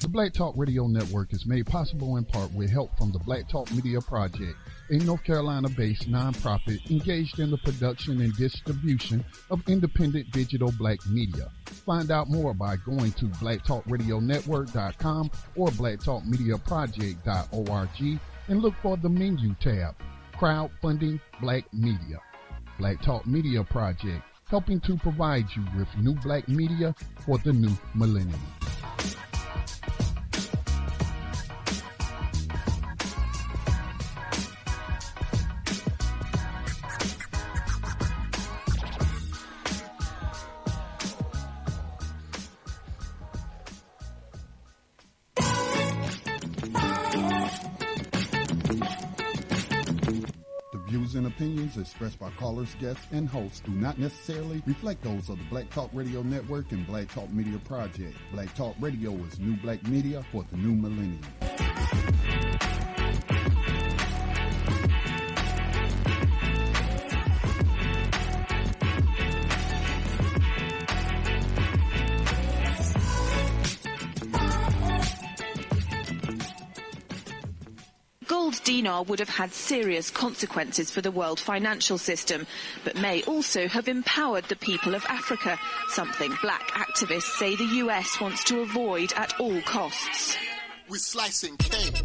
The Black Talk Radio Network is made possible in part with help from the Black Talk Media Project, a North Carolina-based nonprofit engaged in the production and distribution of independent digital black media. Find out more by going to blacktalkradionetwork.com or blacktalkmediaproject.org and look for the menu tab, Crowdfunding Black Media. Black Talk Media Project, helping to provide you with new black media for the new millennium. And opinions expressed by callers, guests, and hosts do not necessarily reflect those of the Black Talk Radio Network and Black Talk Media Project. Black Talk Radio is new black media for the new millennium. Dinar would have had serious consequences for the world financial system, but may also have empowered the people of Africa, something black activists say the US wants to avoid at all costs. We're slicing cake.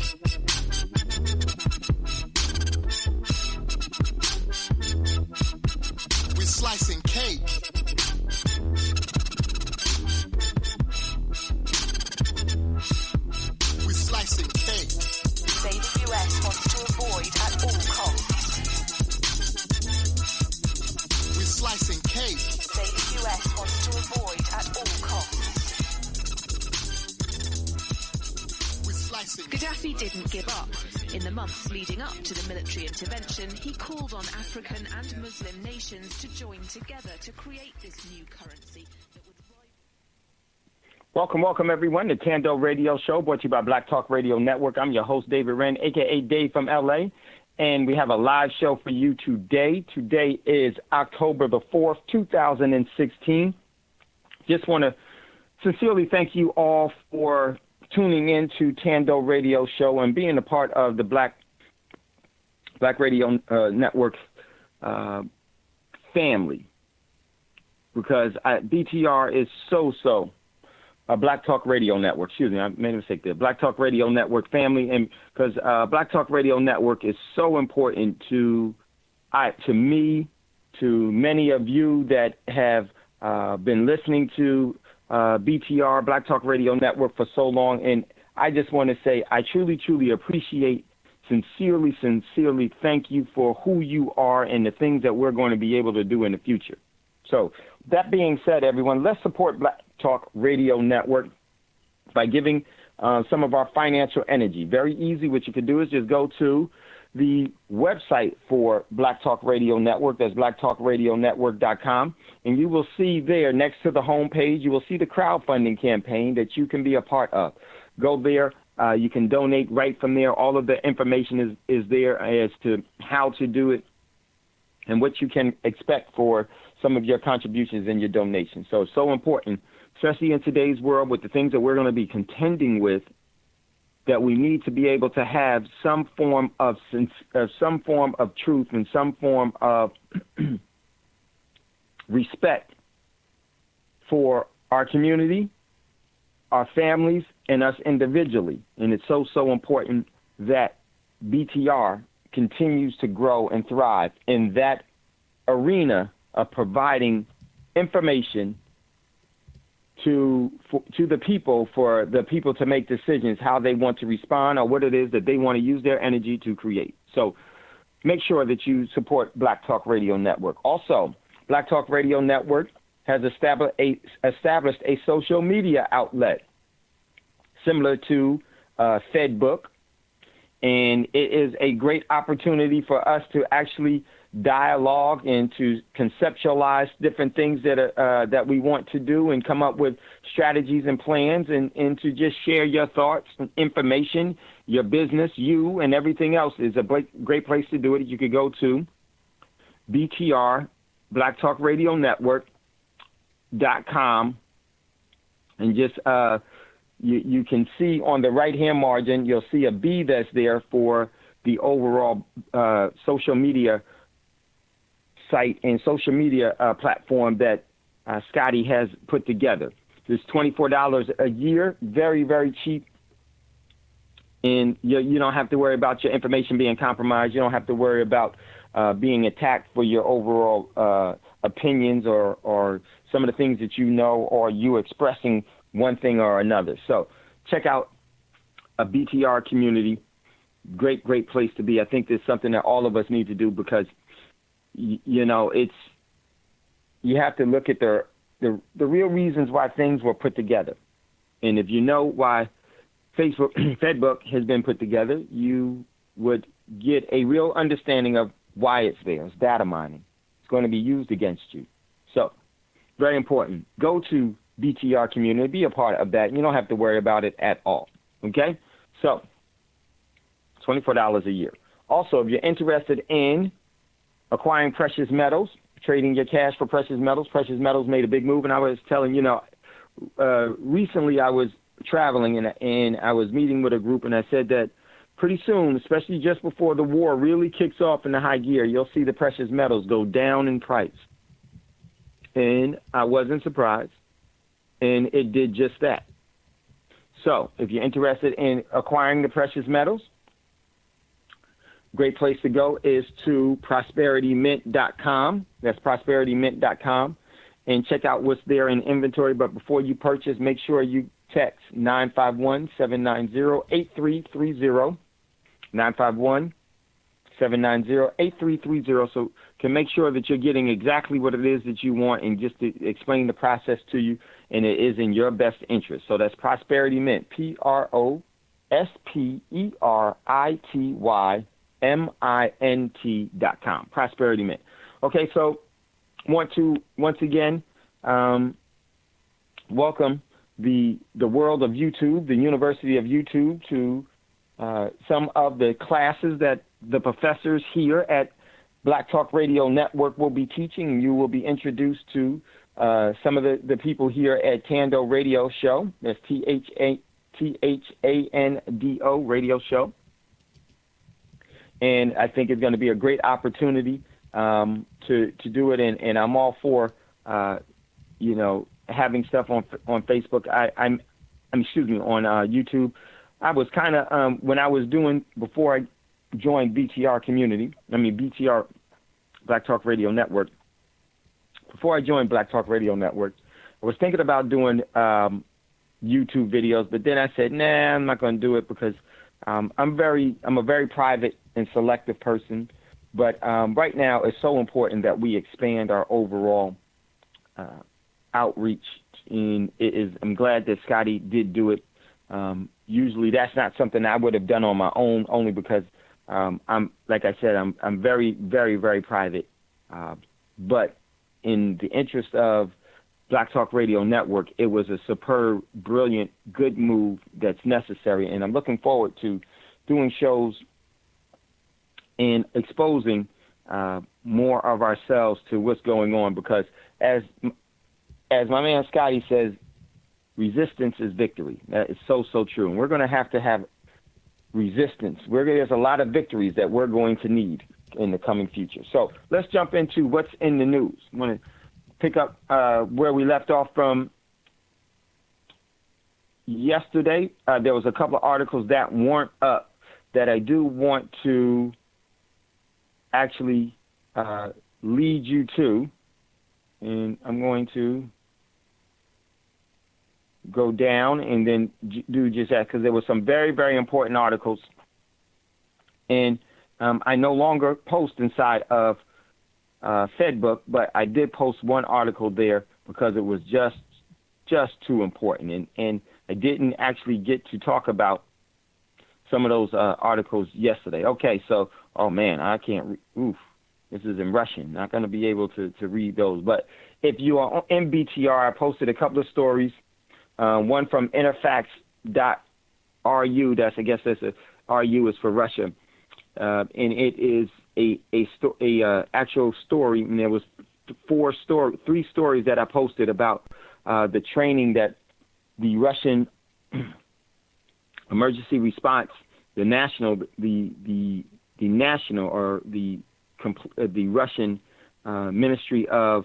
We're slicing cake. We're slicing cake. Say the US wants to avoid at all costs. We're slicing cake. Say the US wants to avoid at all costs. We're slicing. Gaddafi didn't give up. In the months leading up to the military intervention, he called on African and Muslim nations to join together to create this new currency. Welcome, everyone, to Thando Radio Show, brought to you by Black Talk Radio Network. I'm your host, David Wren, a.k.a. Dave from L.A., and we have a live show for you today. Today is October the 4th, 2016. Just want to sincerely thank you all for tuning in to Thando Radio Show and being a part of the Black Radio Network family, because BTR is so Black Talk Radio Network. Excuse me, I made a mistake there. Black Talk Radio Network family, and because Black Talk Radio Network is so important to me, to many of you that have been listening to BTR, Black Talk Radio Network, for so long. And I just want to say I truly appreciate, sincerely thank you for who you are and the things that we're going to be able to do in the future. So that being said, everyone, let's support Black Talk Radio Network by giving some of our financial energy. Very easy. What you can do is just go to the website for Black Talk Radio Network. That's blacktalkradionetwork.com. And you will see there next to the homepage, you will see the crowdfunding campaign that you can be a part of. Go there. You can donate right from there. All of the information is there as to how to do it and what you can expect for some of your contributions and your donations. So it's so important, especially in today's world with the things that we're going to be contending with, that we need to be able to have some form of truth and some form of respect for our community, our families, and us individually. And it's so important that BTR continues to grow and thrive in that arena of providing information to the people, for the people to make decisions how they want to respond or what it is that they want to use their energy to create. So make sure that you support Black Talk Radio Network. Also, Black Talk Radio Network has established a social media outlet similar to FedBook, and it is a great opportunity for us to actually dialogue and to conceptualize different things that we want to do and come up with strategies and plans, and to just share your thoughts and information, your business, you, and everything else is a great place to do it. You could go to BTR, Black Talk Radio Network.com, and just you can see on the right-hand margin, you'll see a B that's there for the overall social media site and social media platform that Scotty has put together. It's $24 a year, very, very cheap. And you don't have to worry about your information being compromised. You don't have to worry about being attacked for your overall opinions or some of the things that you know, or you expressing one thing or another. So check out a BTR community. Great place to be. I think there's something that all of us need to do because, you know, you have to look at the real reasons why things were put together. And if you know why FedBook has been put together, you would get a real understanding of why it's there. It's data mining. It's going to be used against you. So, very important. Go to BTR community, be a part of that. You don't have to worry about it at all. Okay? So, $24 a year. Also, if you're interested in acquiring precious metals, trading your cash for precious metals made a big move. And I was telling, recently I was traveling and I was meeting with a group, and I said that pretty soon, especially just before the war really kicks off in the high gear, you'll see the precious metals go down in price. And I wasn't surprised, and it did just that. So if you're interested in acquiring the precious metals, great place to go is to prosperitymint.com. That's prosperitymint.com, and check out what's there in inventory. But before you purchase, make sure you text 951-790-8330, 951-790-8330, so can make sure that you're getting exactly what it is that you want and just to explain the process to you, and it is in your best interest. So that's Prosperity Mint, PROSPERITYMINT.com, Prosperity Mint. Okay, so want to once again welcome the world of YouTube, the University of YouTube, to some of the classes that the professors here at Black Talk Radio Network will be teaching. You will be introduced to some of the people here at Thando Radio Show. That's THANDO Radio Show. And I think it's going to be a great opportunity to do it. And I'm all for, having stuff on Facebook. On YouTube. I was kind of, when I was before I joined BTR Black Talk Radio Network, before I joined Black Talk Radio Network, I was thinking about doing YouTube videos, but then I said, nah, I'm not going to do it because I'm a very private and selective person. But right now, it's so important that we expand our overall outreach. And I'm glad that Scotty did do it. Usually that's not something I would have done on my own, only because I'm very, very, very private. But in the interest of Black Talk Radio Network, it was a superb, brilliant, good move that's necessary. And I'm looking forward to doing shows and exposing more of ourselves to what's going on, because as my man Scotty says, resistance is victory. That is so, so true. And we're going to have resistance. There's a lot of victories that we're going to need in the coming future. So let's jump into what's in the news. I'm going to pick up where we left off from yesterday. There was a couple of articles that weren't up that I do want to actually lead you to. And I'm going to go down and then do just that, because there were some very, very important articles. And I no longer post inside of FedBook, but I did post one article there because it was just too important. And I didn't actually get to talk about some of those articles yesterday. Okay, so, oh, man, I can't this is in Russian. Not going to be able to read those. But if you are in BTR, I posted a couple of stories. One from interfax.ru. RU is for Russia, and it is a actual story. And there was three stories that I posted about the training that the Russian emergency response, the Russian Ministry of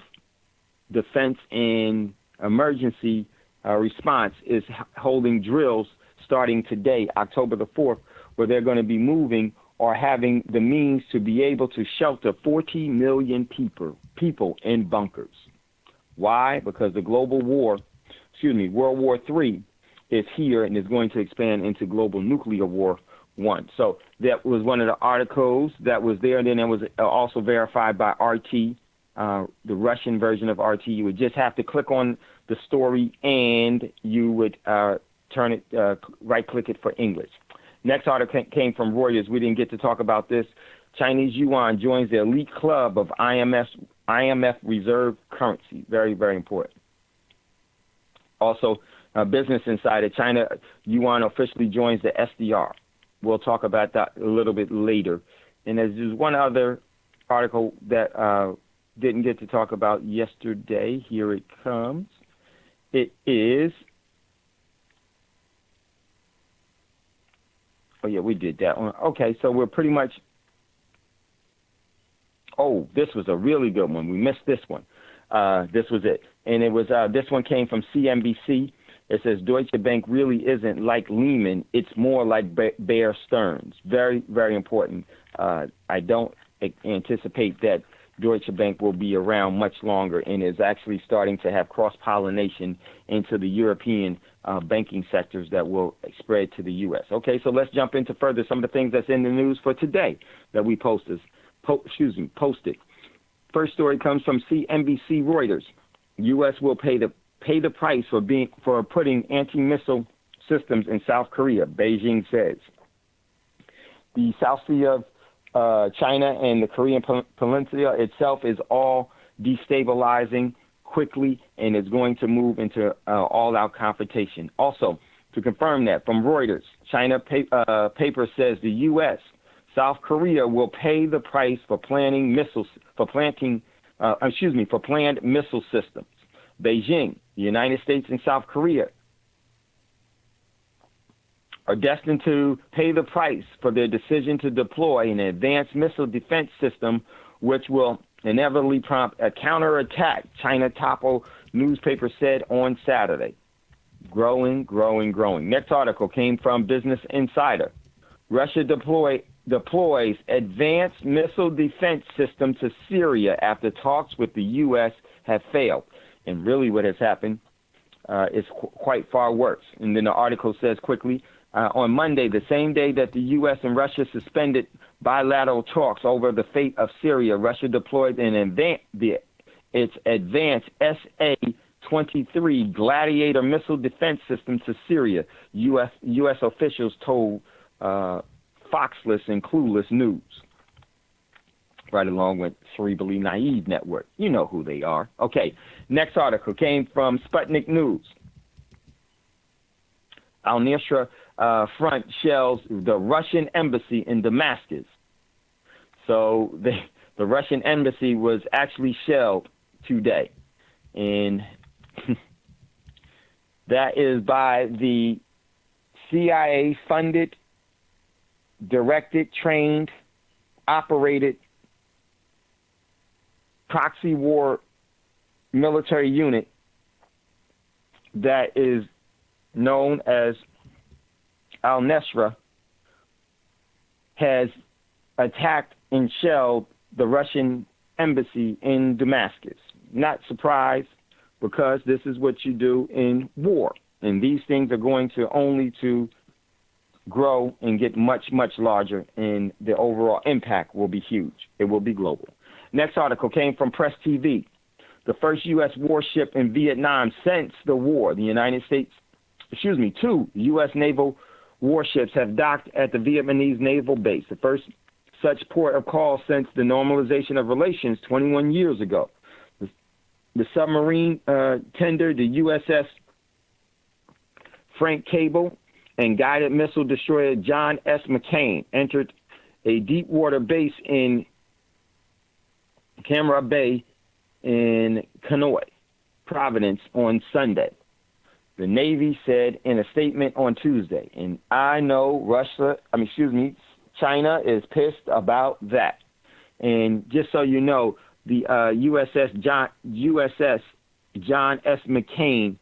Defense and Emergency Response is holding drills starting today, October the 4th, where they're going to be moving or having the means to be able to shelter 40 million people in bunkers. Why? Because the World War III is here and is going to expand into global nuclear war 1. So that was one of the articles that was there. And then it was also verified by RT, the Russian version of RT. You would just have to click on the story and you would turn it, right-click it for English. Next article came from Reuters. We didn't get to talk about this. Chinese yuan joins the elite club of IMF reserve currency. Very, very important. Also, Business Insider, China yuan officially joins the SDR. We'll talk about that a little bit later. And there's one other article that didn't get to talk about yesterday. Here it comes. It is... Oh, yeah, we did that one. Okay, so we're pretty much... Oh, this was a really good one. We missed this one. This was it. And it was this one came from CNBC. It says Deutsche Bank really isn't like Lehman. It's more like Bear Stearns. Very, very important. I don't anticipate that Deutsche Bank will be around much longer and is actually starting to have cross-pollination into the European banking sectors that will spread to the U.S. Okay, so let's jump into further some of the things that's in the news for today that we posted. First story comes from CNBC Reuters. U.S. will pay the price for putting anti-missile systems in South Korea, Beijing says. The South Sea of China and the Korean Peninsula itself is all destabilizing quickly and is going to move into all-out confrontation. Also, to confirm that, from Reuters, China paper says the U.S. South Korea will pay the price for planned missile systems. Beijing, the United States, and South Korea are destined to pay the price for their decision to deploy an advanced missile defense system, which will inevitably prompt a counterattack, China Topo newspaper said on Saturday. Growing. Next article came from Business Insider. Russia deploys advanced missile defense system to Syria after talks with the U.S. have failed. And really what has happened is quite far worse. And then the article says quickly, on Monday, the same day that the U.S. and Russia suspended bilateral talks over the fate of Syria, Russia deployed its advanced SA-23 Gladiator missile defense system to Syria, U.S. officials told Foxless and Clueless News. Right along with Cerebrally Naive Network. You know who they are. Okay, next article came from Sputnik News. Al-Nusra Front shells the Russian embassy in Damascus. So the Russian embassy was actually shelled today. And that is by the CIA-funded, directed, trained, operated proxy war military unit that is known as Al-Nusra has attacked and shelled the Russian embassy in Damascus. Not surprised, because this is what you do in war. And these things are going to only to grow and get much, much larger, and the overall impact will be huge. It will be global. Next article came from Press TV. The first U.S. warship in Vietnam since the war. The United States, 2 U.S. naval warships have docked at the Vietnamese naval base, the first such port of call since the normalization of relations 21 years ago. The submarine tender, the USS Frank Cable, and guided missile destroyer John S. McCain entered a deep water base in Camera Bay in Kenoi, Providence, on Sunday. the Navy said in a statement on Tuesday. And I know China is pissed about that. And just so you know, the USS John S. McCain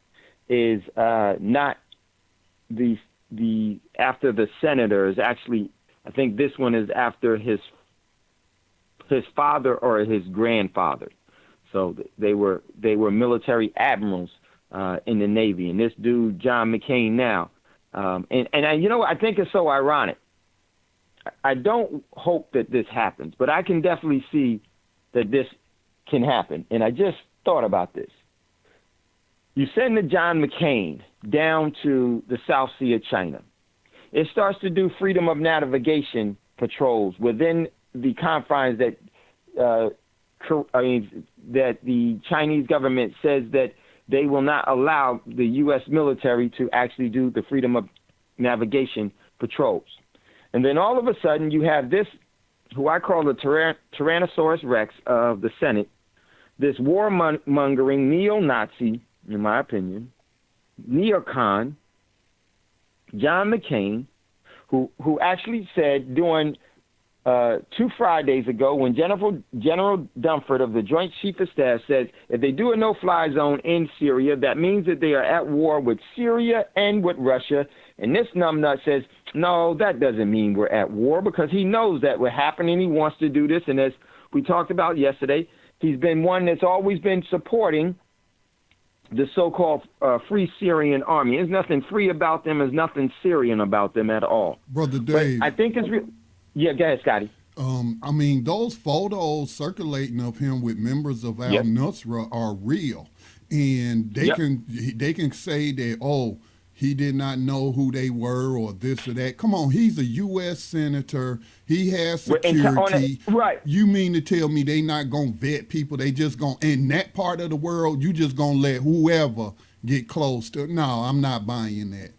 is not the after the senator. Is actually, I think this one is after his father or his grandfather. So they were military admirals in the Navy, and this dude John McCain now, and you know, I think it's so ironic. I don't hope that this happens, but I can definitely see that this can happen. And I just thought about this. You send the John McCain down to the South Sea of China. It starts to do freedom of navigation patrols within the confines that that the Chinese government says that they will not allow the U.S. military to actually do the freedom of navigation patrols. And then all of a sudden you have this, who I call the Tyrannosaurus Rex of the Senate, this warmongering neo-Nazi, in my opinion, neocon, John McCain, who actually said during 2 Fridays ago when General Dunford of the Joint Chief of Staff said if they do a no-fly zone in Syria, that means that they are at war with Syria and with Russia. And this numbnut says, no, that doesn't mean we're at war, because he knows that we're happening. He wants to do this. And as we talked about yesterday, he's been one that's always been supporting the so-called Free Syrian Army. There's nothing free about them. There's nothing Syrian about them at all. Brother Dave. But I think it's real. Yeah, go ahead, Scotty. I mean, those photos circulating of him with members of al-Nusra are real. And they can say that, oh, he did not know who they were or this or that. Come on, he's a U.S. senator. He has security. Right. You mean to tell me they not going to vet people? They just going to, in that part of the world, you just going to let whoever get close to? No, I'm not buying that.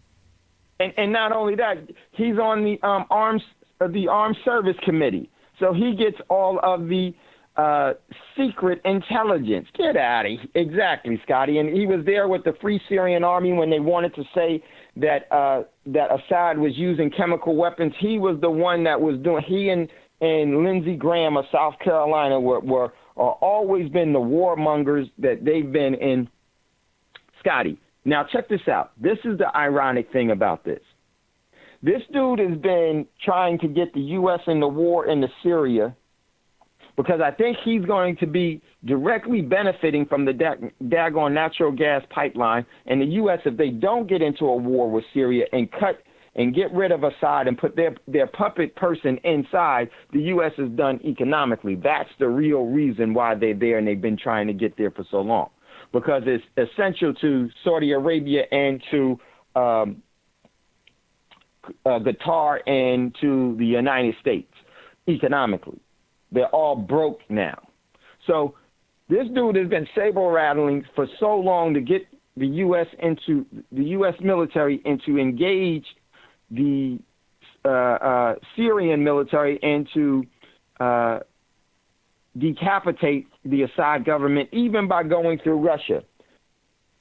And not only that, he's on the Armed Service Committee. So he gets all of the secret intelligence. Get out of here. Exactly, Scotty. And he was there with the Free Syrian Army when they wanted to say that that Assad was using chemical weapons. He was the one that was doing. He and Lindsey Graham of South Carolina are always been the warmongers that they've been in. Scotty, now check this out. This is the ironic thing about this. This dude has been trying to get the U.S. in the war into Syria, because I think he's going to be directly benefiting from the daggone natural gas pipeline. And the U.S., if they don't get into a war with Syria and get rid of Assad and put their puppet person inside, the U.S. is done economically. That's the real reason why they're there, and they've been trying to get there for so long, because it's essential to Saudi Arabia and to Qatar and to the United States economically. They're all broke now. So this dude has been saber rattling for so long to get the U.S. military and to engage the Syrian military and to decapitate the Assad government, even by going through Russia.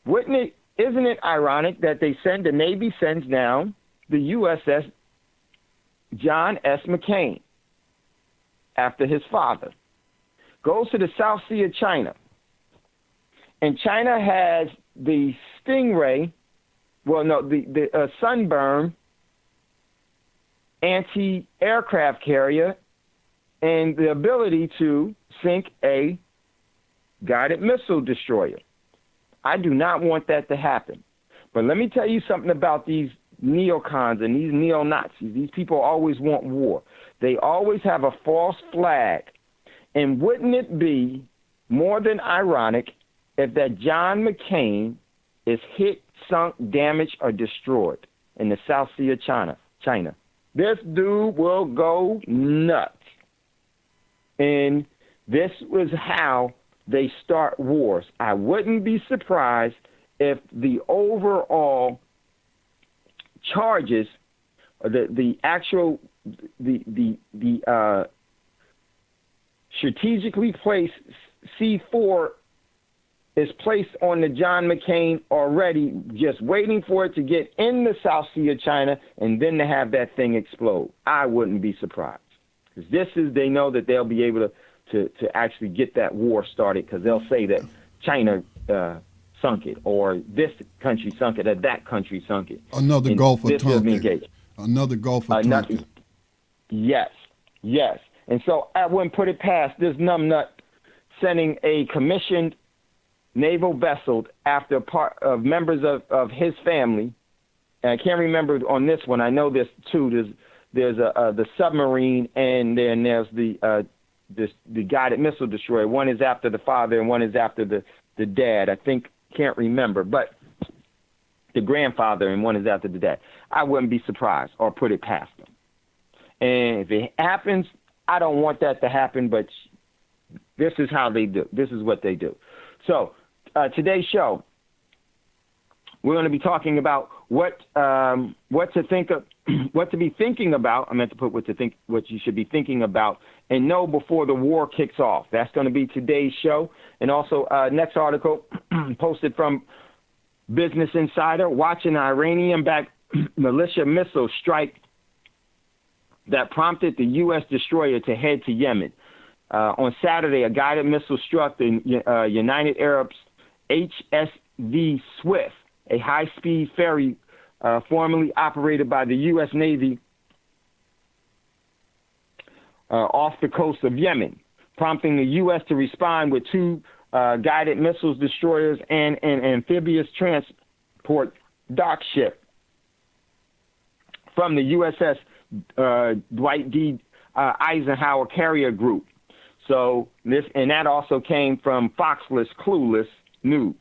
Isn't it ironic that the Navy sends now the USS John S. McCain, after his father, goes to the South Sea of China. And China has the Stingray, the Sunburn anti-aircraft carrier and the ability to sink a guided missile destroyer. I do not want that to happen. But let me tell you something about these neocons and these neo-Nazis. These people always want war. They always have a false flag. And wouldn't it be more than ironic if that John McCain is hit, sunk, damaged, or destroyed in the South Sea of China? This dude will go nuts. And this was how they start wars. I wouldn't be surprised if the overall charges, the strategically placed C4 is placed on the John McCain already, just waiting for it to get in the South Sea of China and then to have that thing explode. I wouldn't be surprised. Because they know that they'll be able to actually get that war started, because they'll say that China sunk it, or this country sunk it, or that country sunk it. Another Gulf of Tonkin. Another Gulf of Tonkin. Yes. And so I wouldn't put it past this numbnut sending a commissioned naval vessel after part of members of his family. And I can't remember on this one. I know this too. There's the submarine, and then there's the guided missile destroyer. One is after the father, and one is after the dad. I can't remember, but the grandfather, and one is after the dad. I wouldn't be surprised or put it past them. And if it happens, I don't want that to happen, but this is how they do. This is what they do. So today's show, we're going to be talking about what to think of, what to be thinking about. I meant to put what you should be thinking about and know before the war kicks off. That's going to be today's show. And also, next article posted from Business Insider, watching Iranian-backed militia missile strike that prompted the U.S. destroyer to head to Yemen. On Saturday, a guided missile struck the United Arabs HSV Swift, a high-speed ferry formerly operated by the U.S. Navy off the coast of Yemen, prompting the U.S. to respond with two guided missiles destroyers and an amphibious transport dock ship from the USS Dwight D. Eisenhower Carrier Group. So that also came from Foxless Clueless News.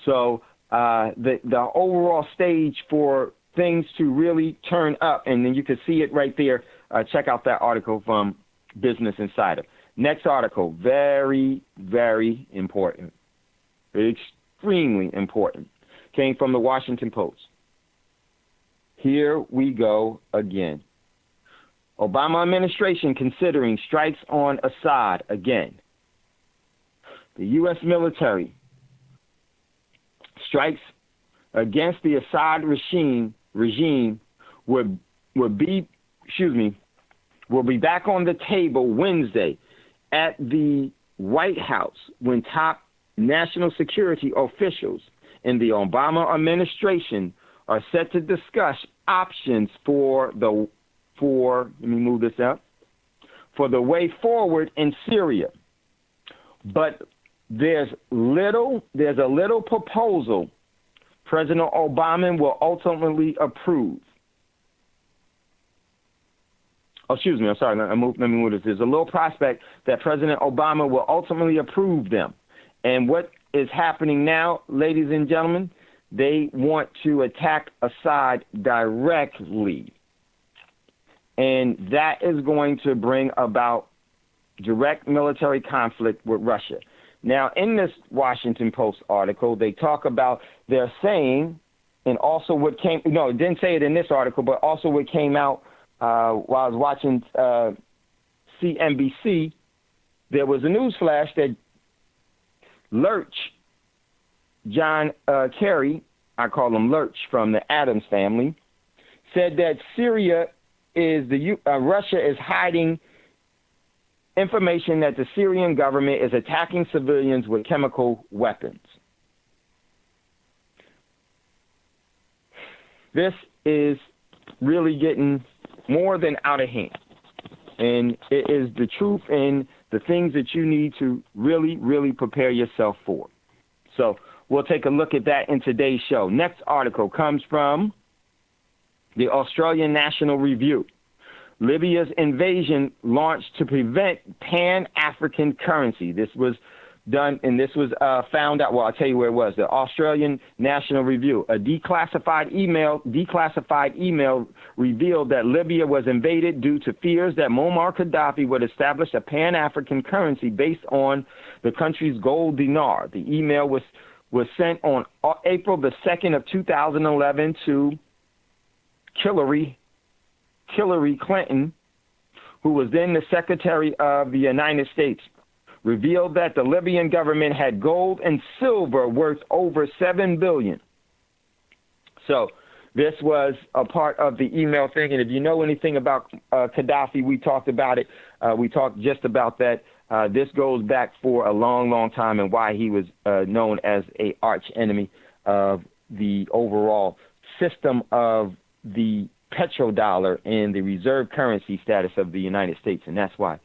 So the overall stage for things to really turn up, and then you can see it right there. Check out that article from Business Insider. Next article, very, very important, extremely important, came from the Washington Post. Here we go again. Obama administration considering strikes on Assad again. The U.S. military strikes against the Assad regime will be back on the table Wednesday at the White House when top national security officials in the Obama administration are set to discuss options for the way forward in Syria. But there's a little proposal President Obama will ultimately approve. Oh, excuse me, I'm sorry. Let me move this. There's a little prospect that President Obama will ultimately approve them. And what is happening now, ladies and gentlemen, they want to attack Assad directly. And that is going to bring about direct military conflict with Russia. Now, in this Washington Post article, they talk about, they're saying, and also what came, no, it didn't say it in this article, but also what came out while I was watching CNBC, there was a news flash that Lurch, John Kerry, I call him Lurch from the Addams family, said that Russia is hiding information that the Syrian government is attacking civilians with chemical weapons. This is really getting more than out of hand. And it is the truth and the things that you need to really, really prepare yourself for. So we'll take a look at that in today's show. Next article comes from the Australian National Review. Libya's invasion launched to prevent Pan-African currency. This was done, and this was found out. Well, I'll tell you where it was. The Australian National Review. A declassified email revealed that Libya was invaded due to fears that Muammar Gaddafi would establish a Pan-African currency based on the country's gold dinar. The email was sent on April the 2nd of 2011 to Hillary Clinton, who was then the Secretary of the United States revealed that the Libyan government had gold and silver worth over $7 billion. So this was a part of the email thing. And if you know anything about Gaddafi, we talked about it. We talked just about that. This goes back for a long, long time and why he was known as a arch enemy of the overall system of the petrodollar and the reserve currency status of the United States. And that's why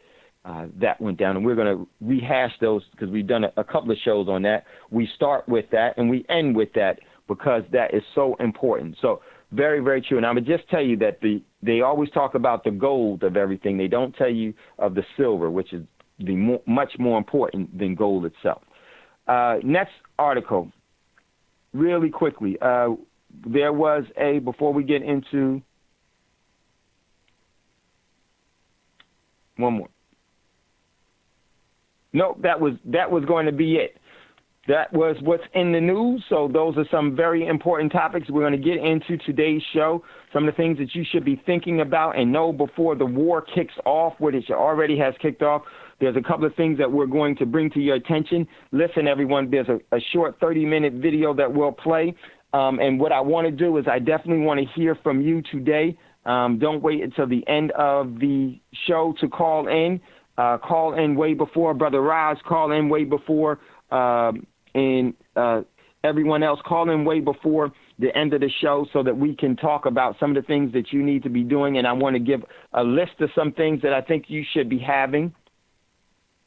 that went down. And we're going to rehash those because we've done a couple of shows on that. We start with that and we end with that because that is so important. So very, very true. And I would just tell you that they always talk about the gold of everything. They don't tell you of the silver, which is much more important than gold itself. Next article, really quickly. There was before we get into one more. No, that was going to be it. That was what's in the news. So those are some very important topics we're going to get into today's show. Some of the things that you should be thinking about and know before the war kicks off, which already has kicked off. There's a couple of things that we're going to bring to your attention. Listen, everyone, there's a short 30-minute video that we'll play. And what I want to do is I definitely want to hear from you today. Don't wait until the end of the show to call in. Call in way before. Brother Raj, call in way before. And everyone else, call in way before the end of the show so that we can talk about some of the things that you need to be doing. And I want to give a list of some things that I think you should be having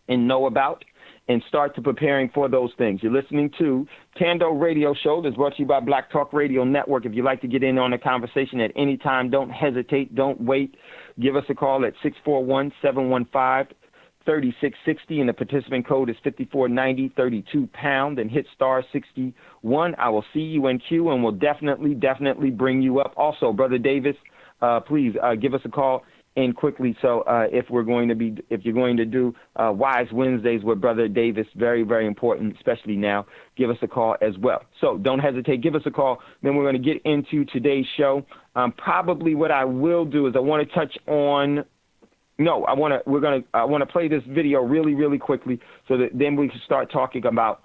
and know about and start to preparing for those things. You're listening to Thando Radio Show that's brought to you by Black Talk Radio Network. If you'd like to get in on the conversation at any time, don't hesitate, don't wait. Give us a call at 641-715-3660, and the participant code is 5490, 32-pound, and hit star 61. I will see you in queue, and we'll definitely bring you up. Also, Brother Davis, please give us a call in quickly. So if you're going to do Wise Wednesdays with Brother Davis, very, very important, especially now, give us a call as well. So don't hesitate, give us a call. Then we're going to get into today's show. Probably what I will do is I want to touch on. No, I want to play this video really, really quickly so that then we can start talking about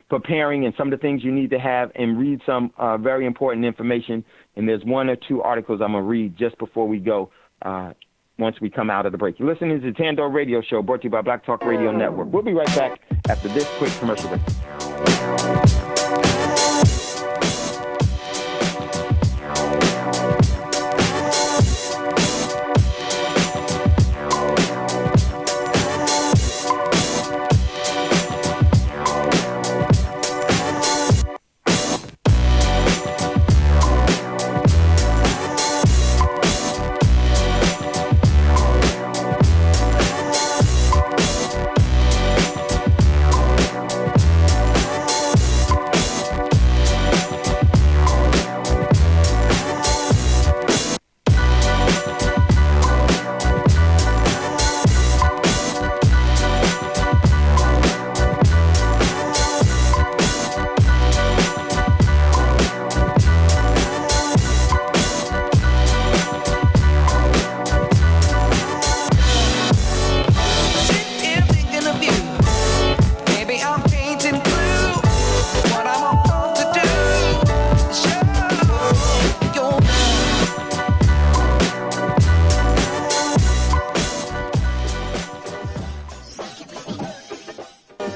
preparing and some of the things you need to have and read some very important information. And there's one or two articles I'm going to read just before we go once we come out of the break. You're listening to the Thando Radio Show brought to you by Black Talk Radio Network. We'll be right back after this quick commercial break.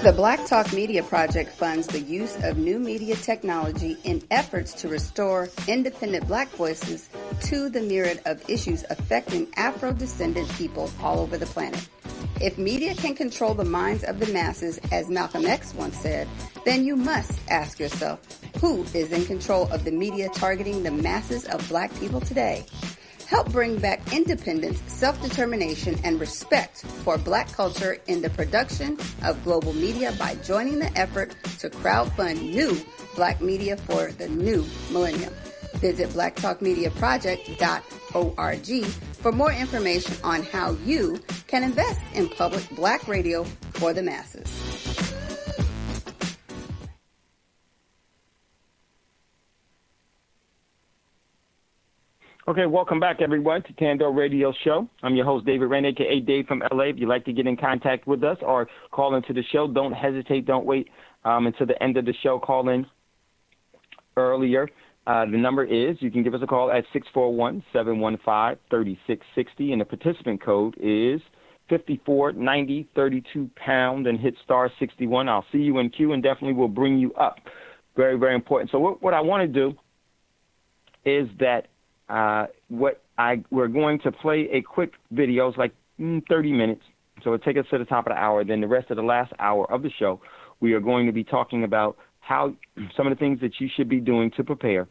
The Black Talk Media Project funds the use of new media technology in efforts to restore independent Black voices to the myriad of issues affecting Afro-descendant people all over the planet. If media can control the minds of the masses, as Malcolm X once said, then you must ask yourself, who is in control of the media targeting the masses of Black people today? Help bring back independence, self-determination, and respect for Black culture in the production of global media by joining the effort to crowdfund new Black media for the new millennium. Visit blacktalkmediaproject.org for more information on how you can invest in public Black radio for the masses. Okay, welcome back, everyone, to Thando Radio Show. I'm your host, David Wren, a.k.a. Dave from L.A. If you'd like to get in contact with us or call into the show, don't hesitate. Don't wait until the end of the show. Call in earlier. The number is, you can give us a call at 641-715-3660, and the participant code is 549032# and hit star 61. I'll see you in queue and definitely will bring you up. Very, very important. So what I want to do is that we're going to play a quick video. It's like 30 minutes, so it'll take us to the top of the hour. Then the rest of the last hour of the show, we are going to be talking about how some of the things that you should be doing to prepare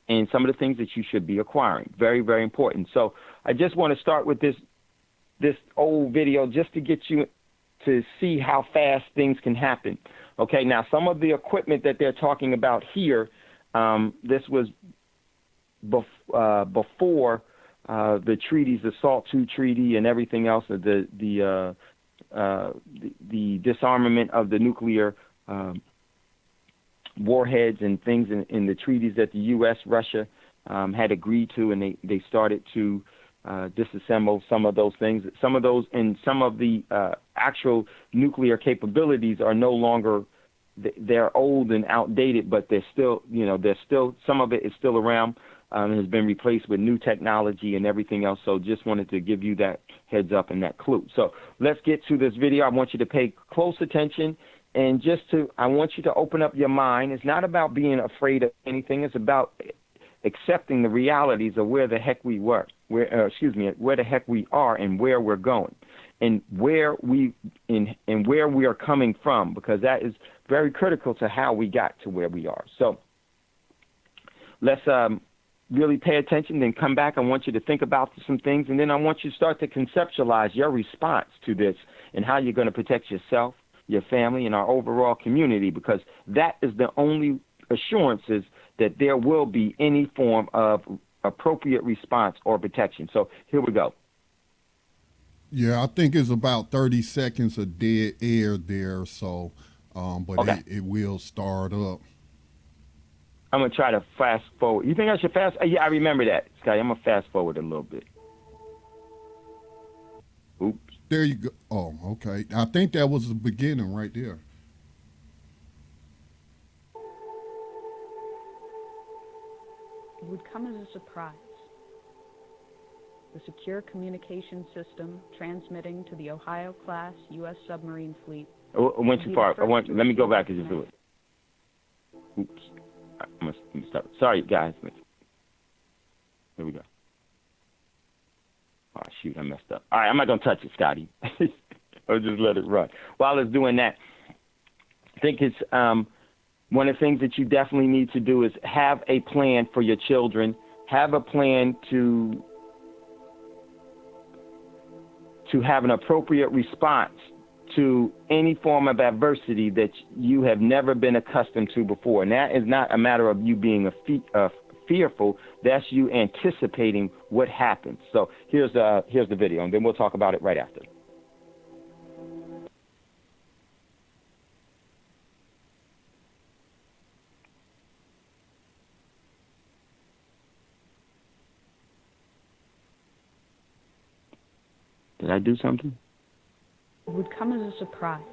and some of the things that you should be acquiring. Very, very important. So I just want to start with this old video just to get you to see how fast things can happen. Okay, now some of the equipment that they're talking about here, this was before the treaties, the SALT II treaty and everything else, the disarmament of the nuclear warheads and things in the treaties that the U.S., Russia had agreed to, and they started to disassemble some of those things. Some of those and some of the actual nuclear capabilities are no longer, they're old and outdated, but they're still, some of it is still around. Has been replaced with new technology and everything else. So just wanted to give you that heads up and that clue. So let's get to this video. I want you to pay close attention, and I want you to open up your mind. It's not about being afraid of anything. It's about accepting the realities of where the heck we were, where the heck we are and where we're going and where we are coming from, because that is very critical to how we got to where we are. So let's really pay attention, then come back. I want you to think about some things, and then I want you to start to conceptualize your response to this and how you're going to protect yourself, your family, and our overall community, because that is the only assurances that there will be any form of appropriate response or protection. So here we go. Yeah, I think it's about 30 seconds of dead air there, so but okay. It will start up. I'm going to try to fast forward. You think I should fast? Yeah, I remember that, Scotty. I'm going to fast forward a little bit. Oops. There you go. Oh, okay. I think that was the beginning right there. It would come as a surprise. The secure communication system transmitting to the Ohio-class U.S. submarine fleet. I went too far. Let me go back and just do it. Oops. Let me stop. Sorry, guys. Here we go. Oh, shoot, I messed up. All right, I'm not going to touch it, Scotty. I'll just let it run. While it's doing that, I think it's one of the things that you definitely need to do is have a plan for your children. Have a plan to have an appropriate response to any form of adversity that you have never been accustomed to before. And that is not a matter of you being fearful. That's you anticipating what happens. So here's the video, and then we'll talk about it right after. Did I do something? It would come as a surprise.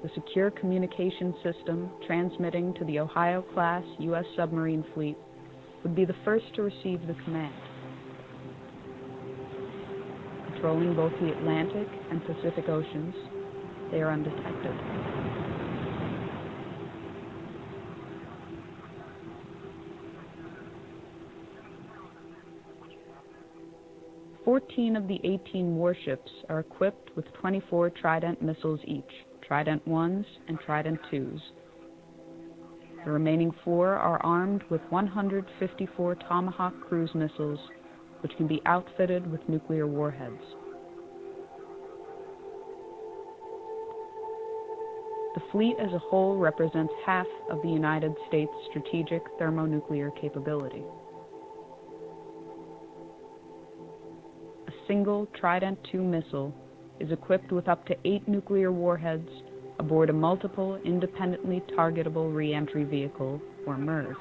The secure communication system transmitting to the Ohio-class U.S. submarine fleet would be the first to receive the command. Patrolling both the Atlantic and Pacific Oceans, they are undetected. Fourteen of the 18 warships are equipped with 24 Trident missiles each, Trident 1s and Trident 2s. The remaining 4 are armed with 154 Tomahawk cruise missiles, which can be outfitted with nuclear warheads. The fleet as a whole represents half of the United States' strategic thermonuclear capability. A single Trident II missile is equipped with up to 8 nuclear warheads aboard a multiple independently targetable reentry vehicle, or MIRV.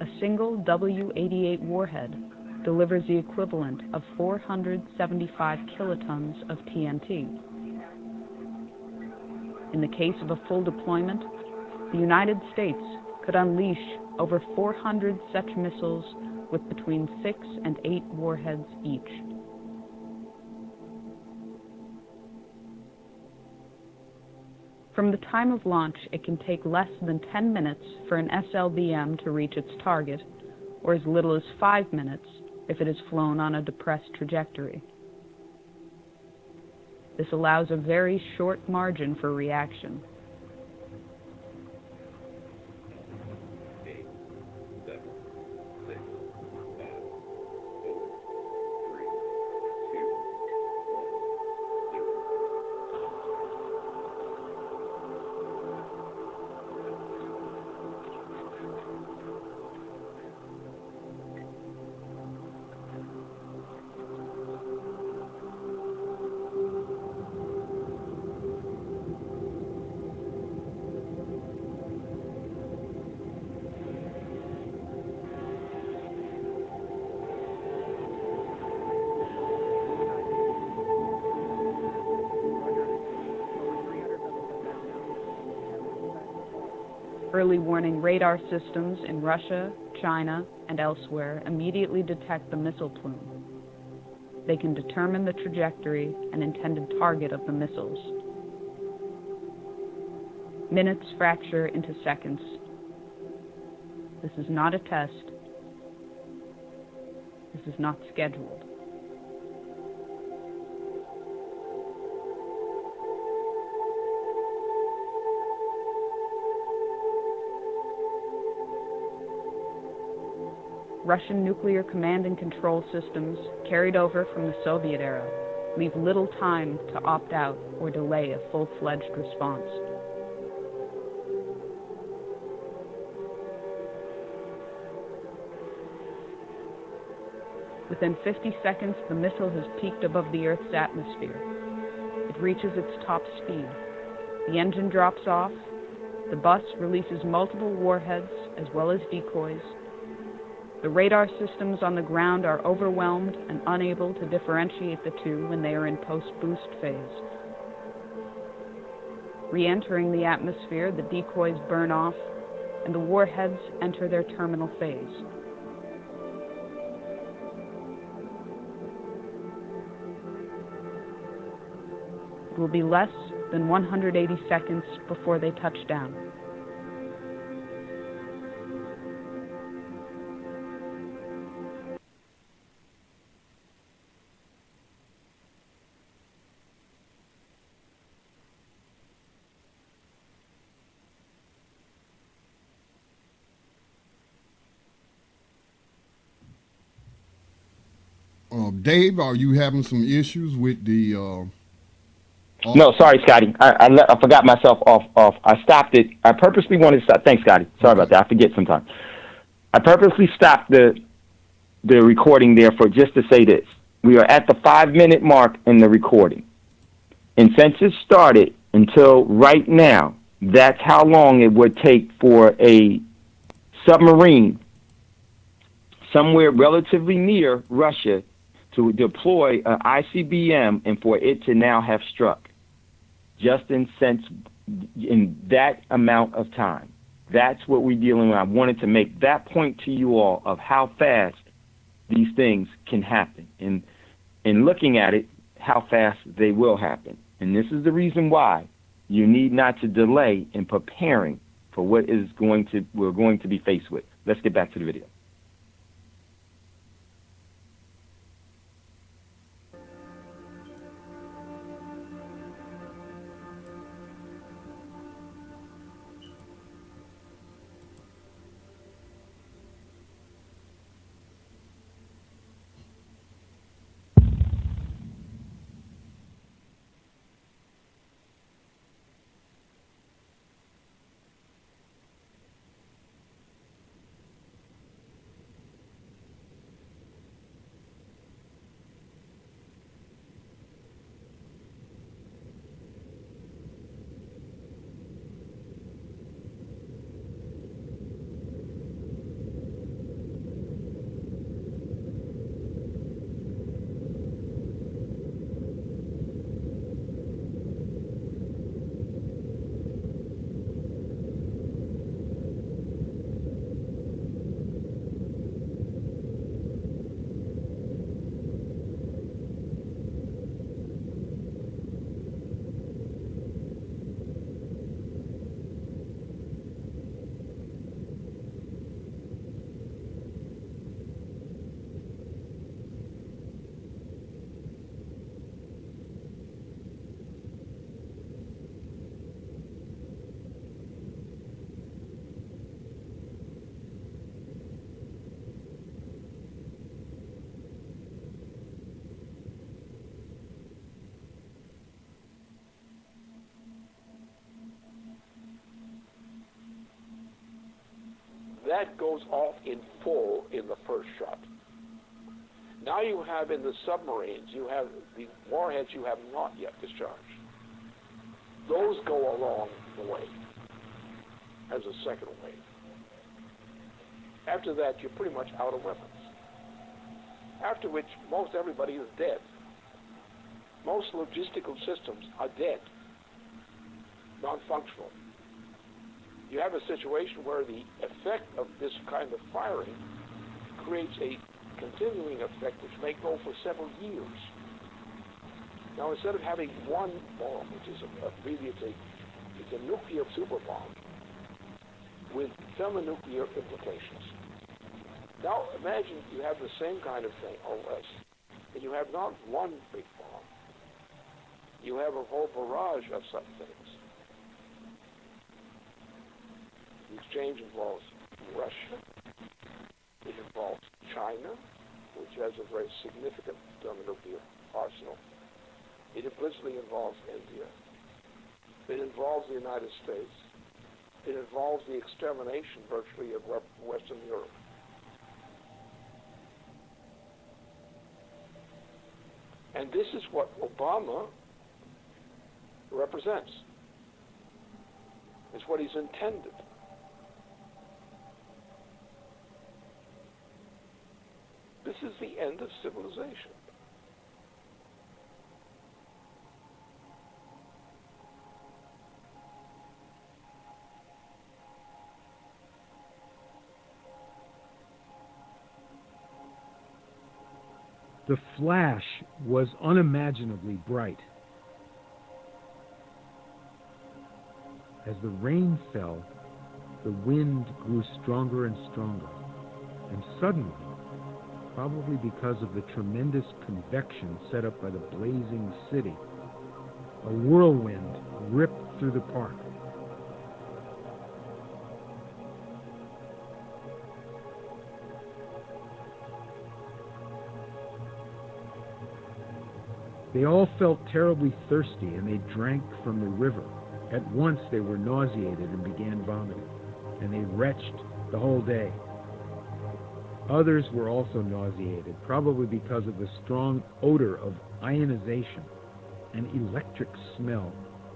a single W-88 warhead delivers the equivalent of 475 kilotons of TNT. In the case of a full deployment, the United States could unleash over 400 such missiles with between 6 and 8 warheads each. From the time of launch, it can take less than 10 minutes for an SLBM to reach its target, or as little as 5 minutes if it is flown on a depressed trajectory. This allows a very short margin for reaction. Early warning radar systems in Russia, China, and elsewhere immediately detect the missile plume. They can determine the trajectory and intended target of the missiles. Minutes fracture into seconds. This is not a test. This is not scheduled. Russian nuclear command and control systems, carried over from the Soviet era, leave little time to opt out or delay a full-fledged response. Within 50 seconds, the missile has peaked above the Earth's atmosphere. It reaches its top speed. The engine drops off. The bus releases multiple warheads as well as decoys. The radar systems on the ground are overwhelmed and unable to differentiate the two when they are in post-boost phase. Re-entering the atmosphere, the decoys burn off, and the warheads enter their terminal phase. It will be less than 180 seconds before they touch down. Dave, are you having some issues with the? No, sorry, Scotty. I forgot myself off. I stopped it. I purposely wanted to stop. Thanks, Scotty. Sorry about that. I forget sometimes. I purposely stopped the recording there for just to say this. We are at the 5-minute mark in the recording. And since it started until right now, that's how long it would take for a submarine somewhere relatively near Russia to deploy an ICBM and for it to now have struck, just in that amount of time. That's what we're dealing with. I wanted to make that point to you all of how fast these things can happen, and in looking at it, how fast they will happen. And this is the reason why you need not to delay in preparing for what we're going to be faced with. Let's get back to the video. that goes off in full in the first shot. Now you have in the submarines, you have the warheads you have not yet discharged. Those go along the way as a second wave. After that, you're pretty much out of weapons. After which, most everybody is dead. Most logistical systems are dead, non-functional. You have a situation where the effect of this kind of firing creates a continuing effect which may go for several years. Now, instead of having one bomb, which is it's a nuclear super bomb with thermonuclear implications. Now, imagine you have the same kind of thing, or less, and you have not one big bomb. You have a whole barrage of such things. The exchange involves Russia. It involves China, which has a very significant thermonuclear arsenal. It implicitly involves India. It involves the United States. It involves the extermination, virtually, of Western Europe. And this is what Obama represents. It's what he's intended. This is the end of civilization. The flash was unimaginably bright. As the rain fell, the wind grew stronger and stronger, and suddenly, probably because of the tremendous convection set up by the blazing city, a whirlwind ripped through the park. They all felt terribly thirsty, and they drank from the river. At once they were nauseated and began vomiting, and they retched the whole day. Others were also nauseated, probably because of the strong odor of ionization and electric smell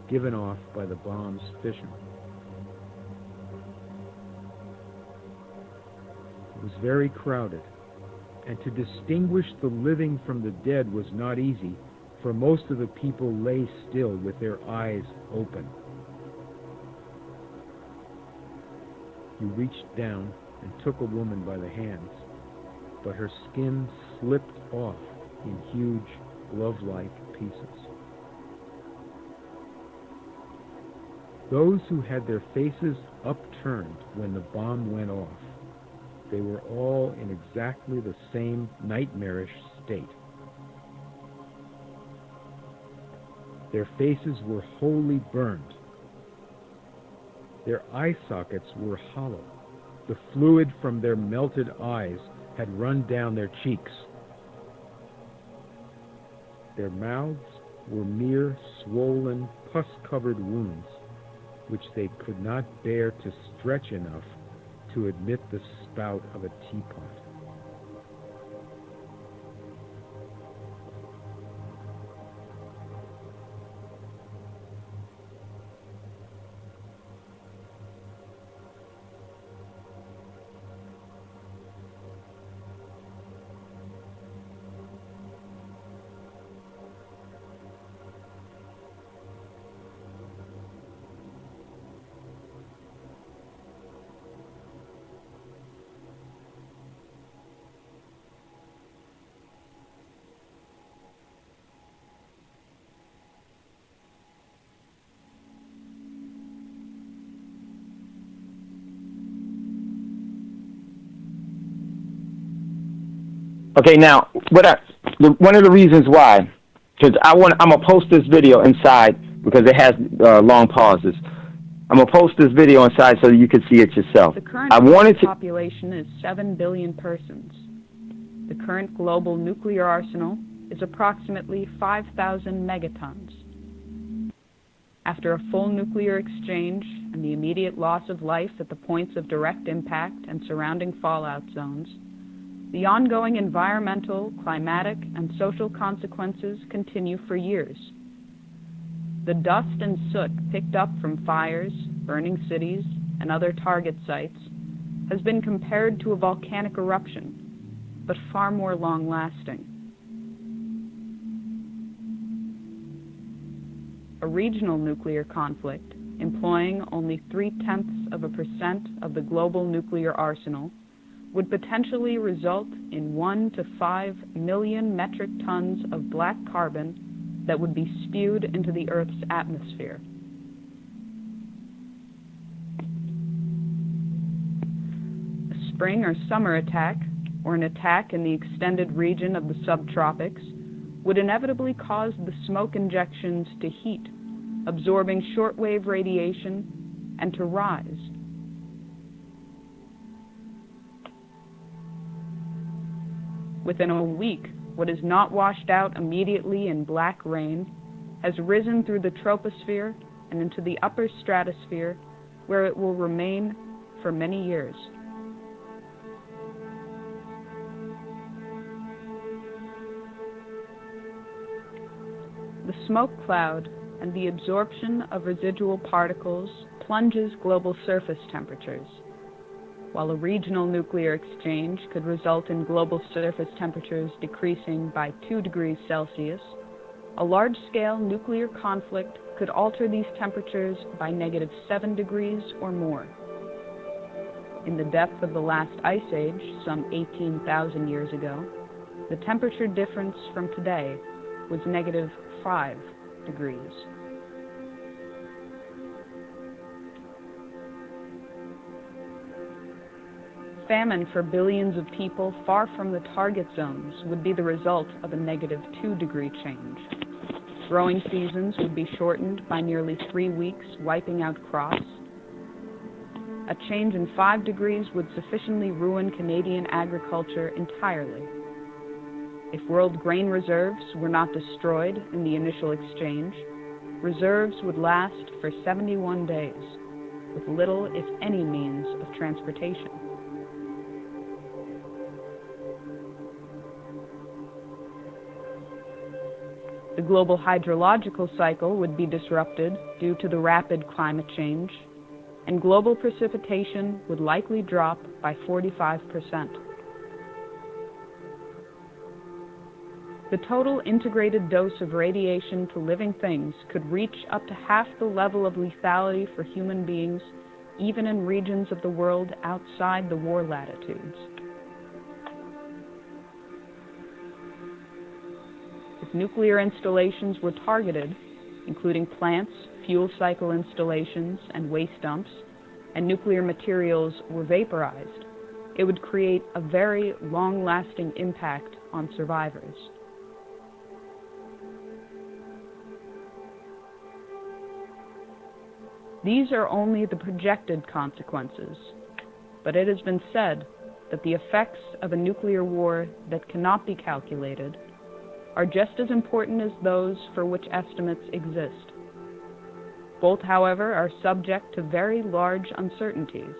given off by the bomb's fission. It was very crowded, and to distinguish the living from the dead was not easy, for most of the people lay still with their eyes open. You reached down and took a woman by the hands, but her skin slipped off in huge glove-like pieces. Those who had their faces upturned when the bomb went off, they were all in exactly the same nightmarish state. Their faces were wholly burned. Their eye sockets were hollow. The fluid from their melted eyes had run down their cheeks. Their mouths were mere swollen, pus-covered wounds, which they could not bear to stretch enough to admit the spout of a teapot. Okay, now one of the reasons why, because I'm gonna post this video inside because it has long pauses. I'm gonna post this video inside so that you can see it yourself. The current population is 7 billion persons. The current global nuclear arsenal is approximately 5,000 megatons. After a full nuclear exchange and the immediate loss of life at the points of direct impact and surrounding fallout zones, the ongoing environmental, climatic, and social consequences continue for years. The dust and soot picked up from fires, burning cities, and other target sites has been compared to a volcanic eruption, but far more long-lasting. A regional nuclear conflict, employing only 0.3% of the global nuclear arsenal, would potentially result in 1 to 5 million metric tons of black carbon that would be spewed into the Earth's atmosphere. A spring or summer attack, or an attack in the extended region of the subtropics, would inevitably cause the smoke injections to heat, absorbing shortwave radiation, and to rise. Within a week, what is not washed out immediately in black rain has risen through the troposphere and into the upper stratosphere, where it will remain for many years. The smoke cloud and the absorption of residual particles plunges global surface temperatures. While a regional nuclear exchange could result in global surface temperatures decreasing by 2 degrees Celsius, a large-scale nuclear conflict could alter these temperatures by -7 degrees or more. In the depth of the last ice age, some 18,000 years ago, the temperature difference from today was -5 degrees. Famine for billions of people far from the target zones would be the result of a -2 degree change. Growing seasons would be shortened by nearly 3 weeks, wiping out crops. A change in 5 degrees would sufficiently ruin Canadian agriculture entirely. If world grain reserves were not destroyed in the initial exchange, reserves would last for 71 days, with little, if any, means of transportation. The global hydrological cycle would be disrupted due to the rapid climate change, and global precipitation would likely drop by 45%. The total integrated dose of radiation to living things could reach up to half the level of lethality for human beings, even in regions of the world outside the war latitudes. If nuclear installations were targeted, including plants, fuel cycle installations, and waste dumps, and nuclear materials were vaporized, it would create a very long-lasting impact on survivors. These are only the projected consequences, but it has been said that the effects of a nuclear war that cannot be calculated are just as important as those for which estimates exist. Both, however, are subject to very large uncertainties.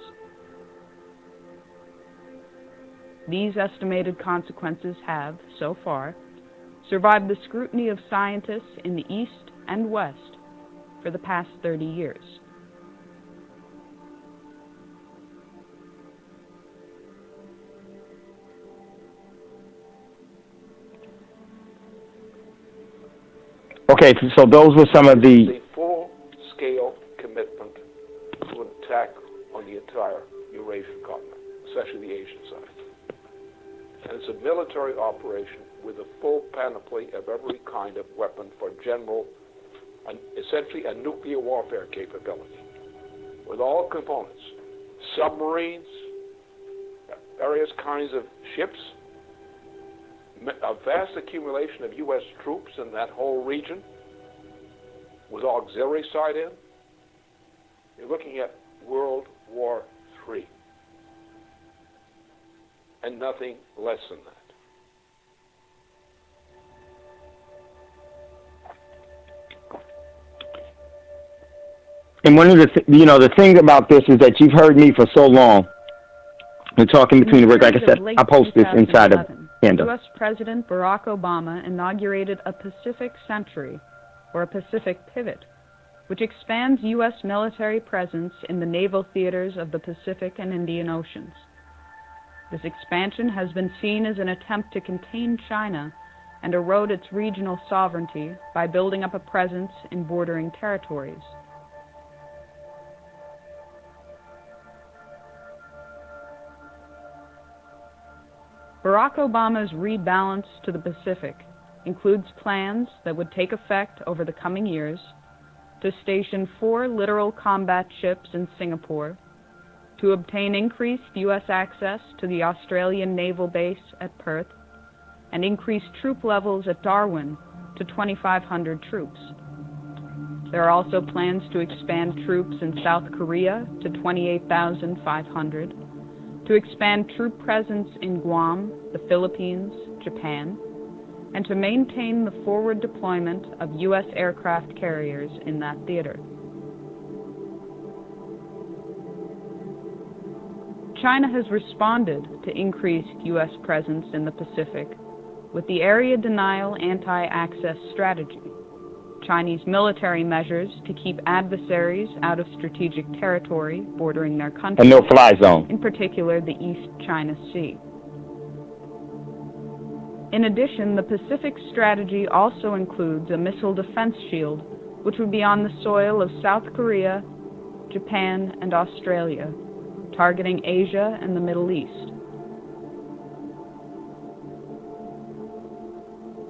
These estimated consequences have, so far, survived the scrutiny of scientists in the East and West for the past 30 years. Okay, so those were some of the full-scale commitment to an attack on the entire Eurasian continent, especially the Asian side. And it's a military operation with a full panoply of every kind of weapon for general, essentially a nuclear warfare capability, with all components, submarines, various kinds of ships, a vast accumulation of U.S. troops in that whole region, with auxiliary side in. You're looking at World War III, and nothing less than that. And one of the thing about this is that you've heard me for so long. We're talking between the break. Like I said, I post this inside of Thando. U.S. President Barack Obama inaugurated a Pacific Century, or a Pacific Pivot, which expands U.S. military presence in the naval theaters of the Pacific and Indian Oceans. This expansion has been seen as an attempt to contain China and erode its regional sovereignty by building up a presence in bordering territories. Barack Obama's rebalance to the Pacific includes plans that would take effect over the coming years to station 4 littoral combat ships in Singapore, to obtain increased U.S. access to the Australian naval base at Perth, and increase troop levels at Darwin to 2,500 troops. There are also plans to expand troops in South Korea to 28,500, to expand troop presence in Guam, the Philippines, Japan, and to maintain the forward deployment of U.S. aircraft carriers in that theater. China has responded to increased U.S. presence in the Pacific with the Area Denial Anti-Access Strategy, Chinese military measures to keep adversaries out of strategic territory bordering their country, a no-fly zone, in particular the East China Sea. In addition, the Pacific strategy also includes a missile defense shield, which would be on the soil of South Korea, Japan, and Australia, targeting Asia and the Middle East.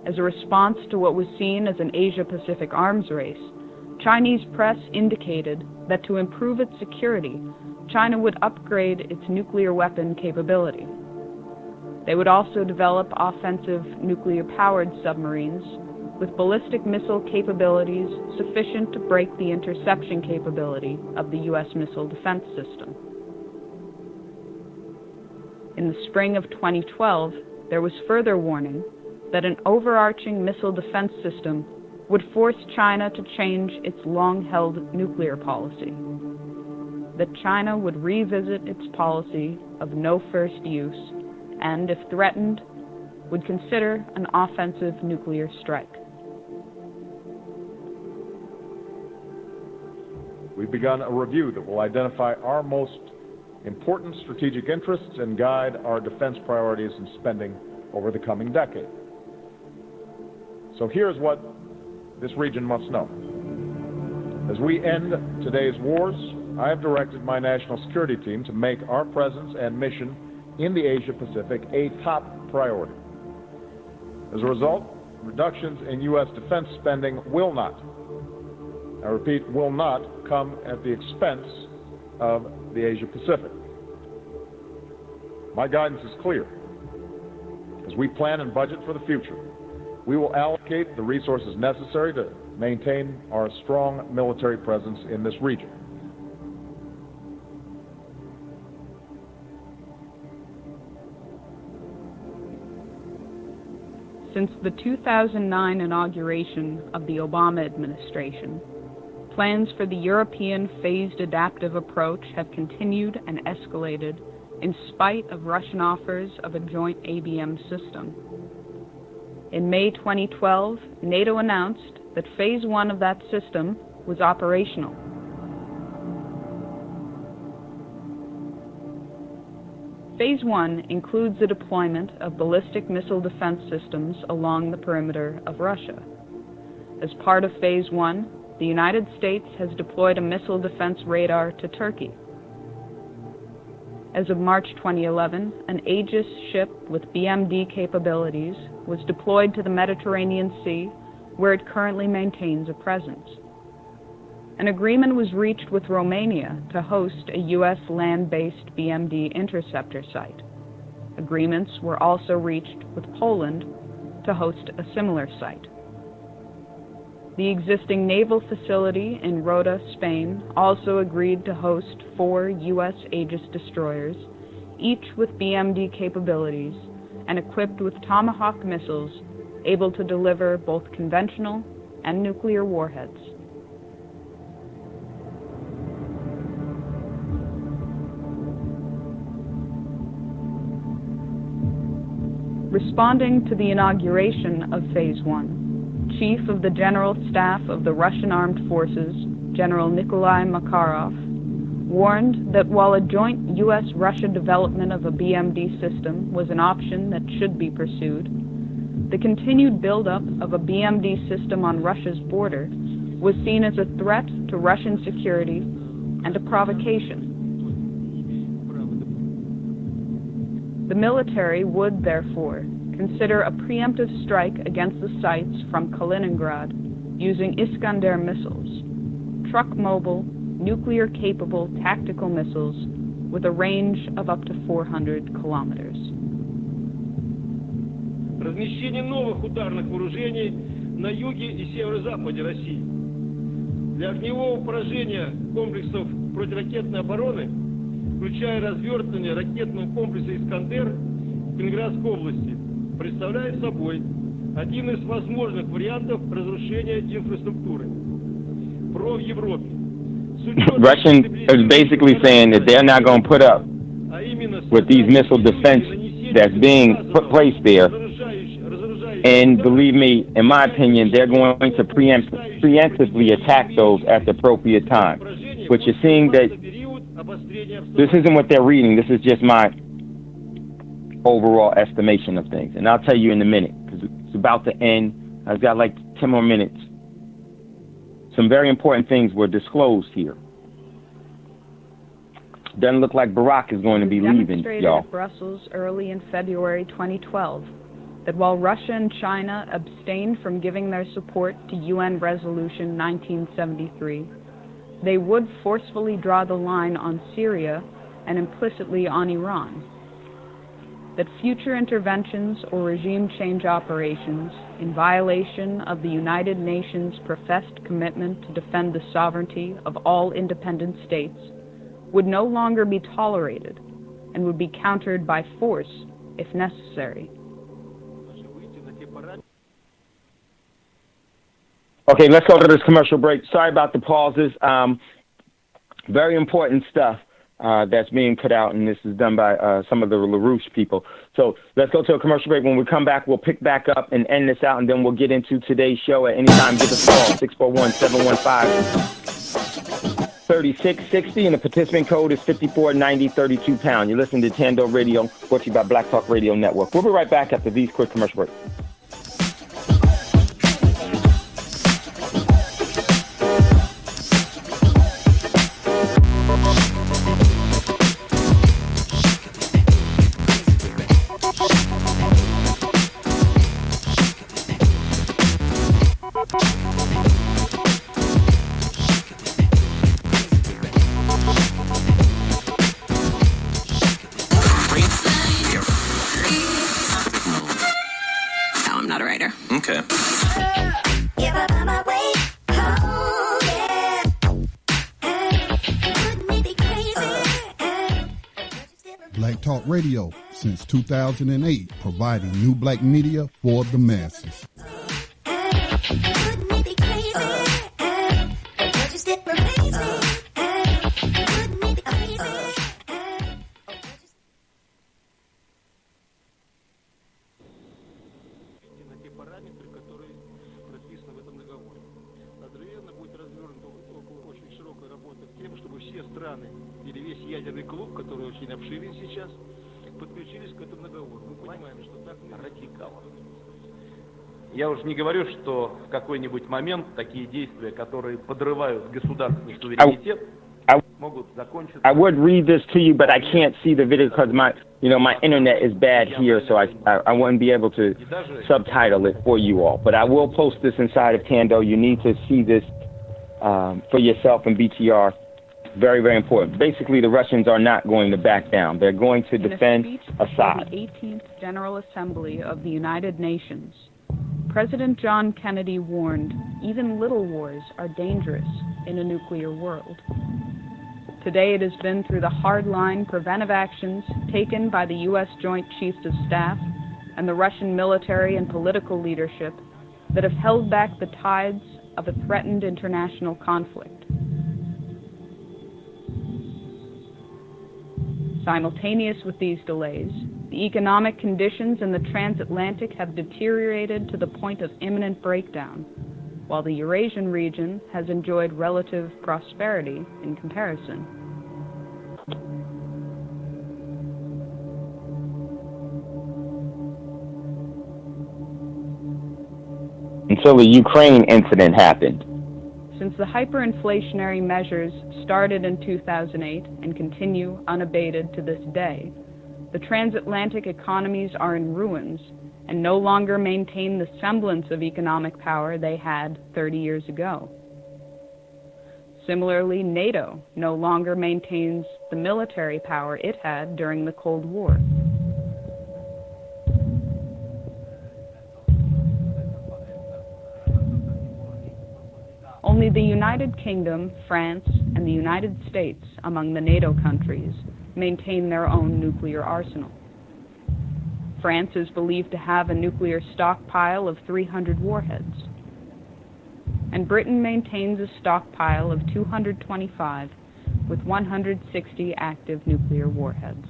As a response to what was seen as an Asia-Pacific arms race, Chinese press indicated that to improve its security, China would upgrade its nuclear weapon capability. They would also develop offensive nuclear-powered submarines with ballistic missile capabilities sufficient to break the interception capability of the U.S. missile defense system. In the spring of 2012, there was further warning that an overarching missile defense system would force China to change its long-held nuclear policy, that China would revisit its policy of no first use and, if threatened, would consider an offensive nuclear strike. We've begun a review that will identify our most important strategic interests and guide our defense priorities and spending over the coming decade. So here's what this region must know. As we end today's wars, I have directed my national security team to make our presence and mission in the Asia-Pacific a top priority. As a result, reductions in U.S. defense spending will not, I repeat, will not come at the expense of the Asia-Pacific. My guidance is clear. As we plan and budget for the future, we will allocate the resources necessary to maintain our strong military presence in this region. Since the 2009 inauguration of the Obama administration, plans for the European phased adaptive approach have continued and escalated in spite of Russian offers of a joint ABM system. In May 2012, NATO announced that Phase 1 of that system was operational. Phase 1 includes the deployment of ballistic missile defense systems along the perimeter of Russia. As part of Phase 1, the United States has deployed a missile defense radar to Turkey. As of March 2011, an Aegis ship with BMD capabilities was deployed to the Mediterranean Sea, where it currently maintains a presence. An agreement was reached with Romania to host a U.S. land-based BMD interceptor site. Agreements were also reached with Poland to host a similar site. The existing naval facility in Rota, Spain, also agreed to host 4 U.S. Aegis destroyers, each with BMD capabilities and equipped with Tomahawk missiles able to deliver both conventional and nuclear warheads. Responding to the inauguration of Phase 1, Chief of the General Staff of the Russian Armed Forces, General Nikolai Makarov, warned that while a joint U.S.-Russia development of a BMD system was an option that should be pursued, the continued buildup of a BMD system on Russia's border was seen as a threat to Russian security and a provocation. The military would, therefore, consider a preemptive strike against the sites from Kaliningrad using Iskander missiles, truck-mobile, nuclear-capable tactical missiles with a range of up to 400 kilometers. Размещение новых ударных вооружений на юге и северо-западе России. Для огневого поражения комплексов противоракетной обороны, включая развертывание ракетного комплекса «Искандер» в Калининградской области, представляет собой один из возможных вариантов разрушения инфраструктуры. ПРО в Европе. Russian is basically saying that they're not going to put up with these missile defense that's being placed there. And believe me, in my opinion, they're going to preemptively attack those at the appropriate time. But you're seeing that this isn't what they're reading. This is just my overall estimation of things. And I'll tell you in a minute, because it's about to end. I've got like 10 more minutes. Some very important things were disclosed here. Doesn't look like Barack is going to be leaving, y'all. At Brussels early in February 2012 that while Russia and China abstained from giving their support to UN Resolution 1973, they would forcefully draw the line on Syria and implicitly on Iran. That future interventions or regime change operations in violation of the United Nations' professed commitment to defend the sovereignty of all independent states would no longer be tolerated and would be countered by force if necessary. Okay, let's go to this commercial break. Sorry about the pauses. Very important stuff that's being put out, and this is done by some of the LaRouche people. So let's go to a commercial break. When we come back, we'll pick back up and end this out, and then we'll get into today's show at any time. Give us a call, 641-715-3660, and the participant code is 549032#. You're listening to Thando Radio, brought to you by Black Talk Radio Network. We'll be right back after these quick commercial breaks. Black Talk Radio since 2008, providing new black media for the masses. Я уже не говорю, что в какой-нибудь момент такие действия, которые подрывают государственный суверенитет, могут закончиться. I would read this to you, but I can't see the video because my internet is bad here, so I wouldn't be able to subtitle it for you all. But I will post this inside of Thando. You need to see this for yourself in BTR. Very, very important. Basically, the Russians are not going to back down. They're going to defend Assad. In the 18th General Assembly of the United Nations, President John Kennedy warned even little wars are dangerous in a nuclear world. Today it has been through the hardline preventive actions taken by the U.S. Joint Chiefs of Staff and the Russian military and political leadership that have held back the tides of a threatened international conflict. Simultaneous with these delays, the economic conditions in the transatlantic have deteriorated to the point of imminent breakdown, while the Eurasian region has enjoyed relative prosperity in comparison. Until the Ukraine incident happened. Since the hyperinflationary measures started in 2008 and continue unabated to this day, the transatlantic economies are in ruins and no longer maintain the semblance of economic power they had 30 years ago. Similarly, NATO no longer maintains the military power it had during the Cold War. Only the United Kingdom, France, and the United States, among the NATO countries, maintain their own nuclear arsenal. France is believed to have a nuclear stockpile of 300 warheads, and Britain maintains a stockpile of 225 with 160 active nuclear warheads.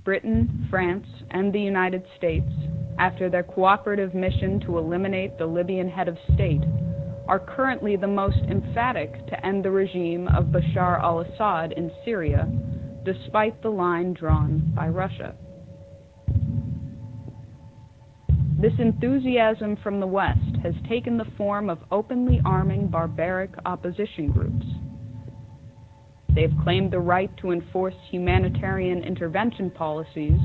Britain, France, and the United States, after their cooperative mission to eliminate the Libyan head of state, are currently the most emphatic to end the regime of Bashar al-Assad in Syria, despite the line drawn by Russia. This enthusiasm from the West has taken the form of openly arming barbaric opposition groups. They have claimed the right to enforce humanitarian intervention policies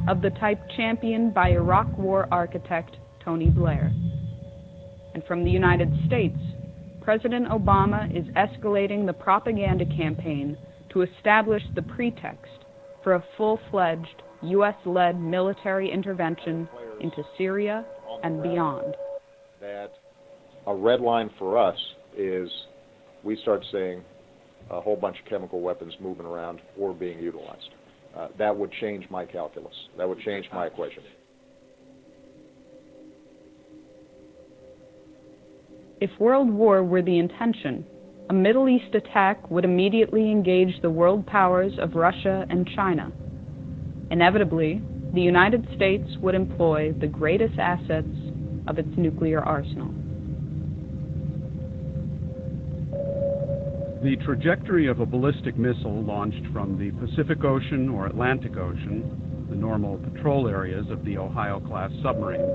of the type championed by Iraq War architect Tony Blair. And from the United States, President Obama is escalating the propaganda campaign to establish the pretext for a full-fledged U.S.-led military intervention into Syria and beyond. That a red line for us is we start seeing a whole bunch of chemical weapons moving around or being utilized. That would change my calculus. That would change my equation. If world war were the intention, a Middle East attack would immediately engage the world powers of Russia and China. Inevitably, the United States would employ the greatest assets of its nuclear arsenal. The trajectory of a ballistic missile launched from the Pacific Ocean or Atlantic Ocean, the normal patrol areas of the Ohio-class submarine,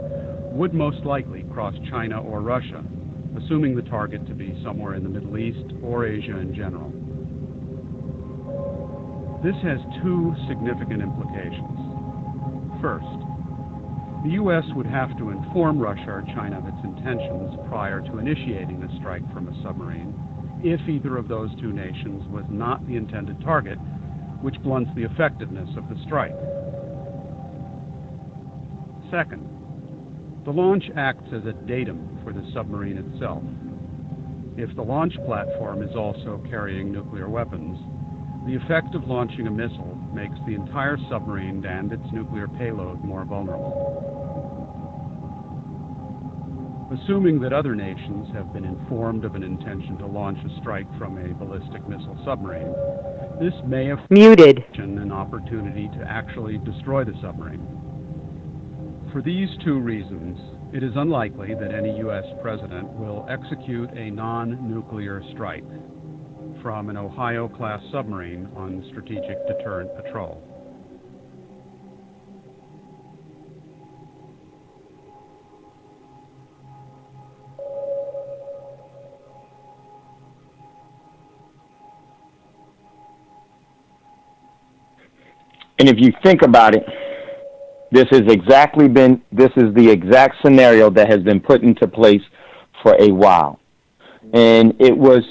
would most likely cross China or Russia, assuming the target to be somewhere in the Middle East or Asia in general. This has two significant implications. First, the U.S. would have to inform Russia or China of its intentions prior to initiating a strike from a submarine, if either of those two nations was not the intended target, which blunts the effectiveness of the strike. Second, the launch acts as a datum for the submarine itself. If the launch platform is also carrying nuclear weapons, the effect of launching a missile makes the entire submarine and its nuclear payload more vulnerable. Assuming that other nations have been informed of an intention to launch a strike from a ballistic missile submarine, this may have an opportunity to actually destroy the submarine. For these two reasons, it is unlikely that any U.S. president will execute a non-nuclear strike from an Ohio-class submarine on strategic deterrent patrol. And if you think about it, this is the exact scenario that has been put into place for a while. And it was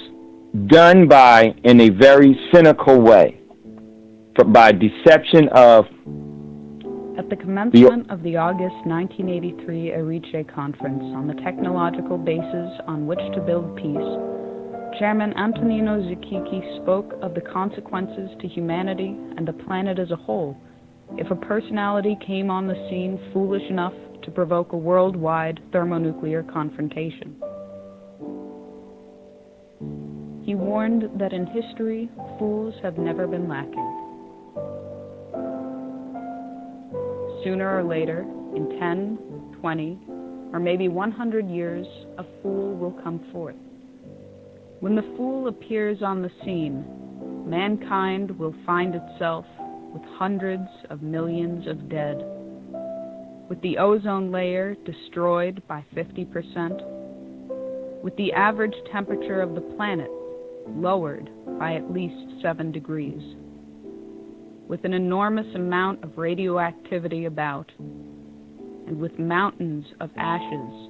done in a very cynical way, by deception of... At the commencement of the August 1983 Erice Conference on the technological basis on which to build peace, Chairman Antonino Zikiki spoke of the consequences to humanity and the planet as a whole if a personality came on the scene foolish enough to provoke a worldwide thermonuclear confrontation. He warned that in history, fools have never been lacking. Sooner or later, in 10, 20, or maybe 100 years, a fool will come forth. When the fool appears on the scene, mankind will find itself with hundreds of millions of dead, with the ozone layer destroyed by 50%, with the average temperature of the planet lowered by at least 7 degrees, with an enormous amount of radioactivity about, and with mountains of ashes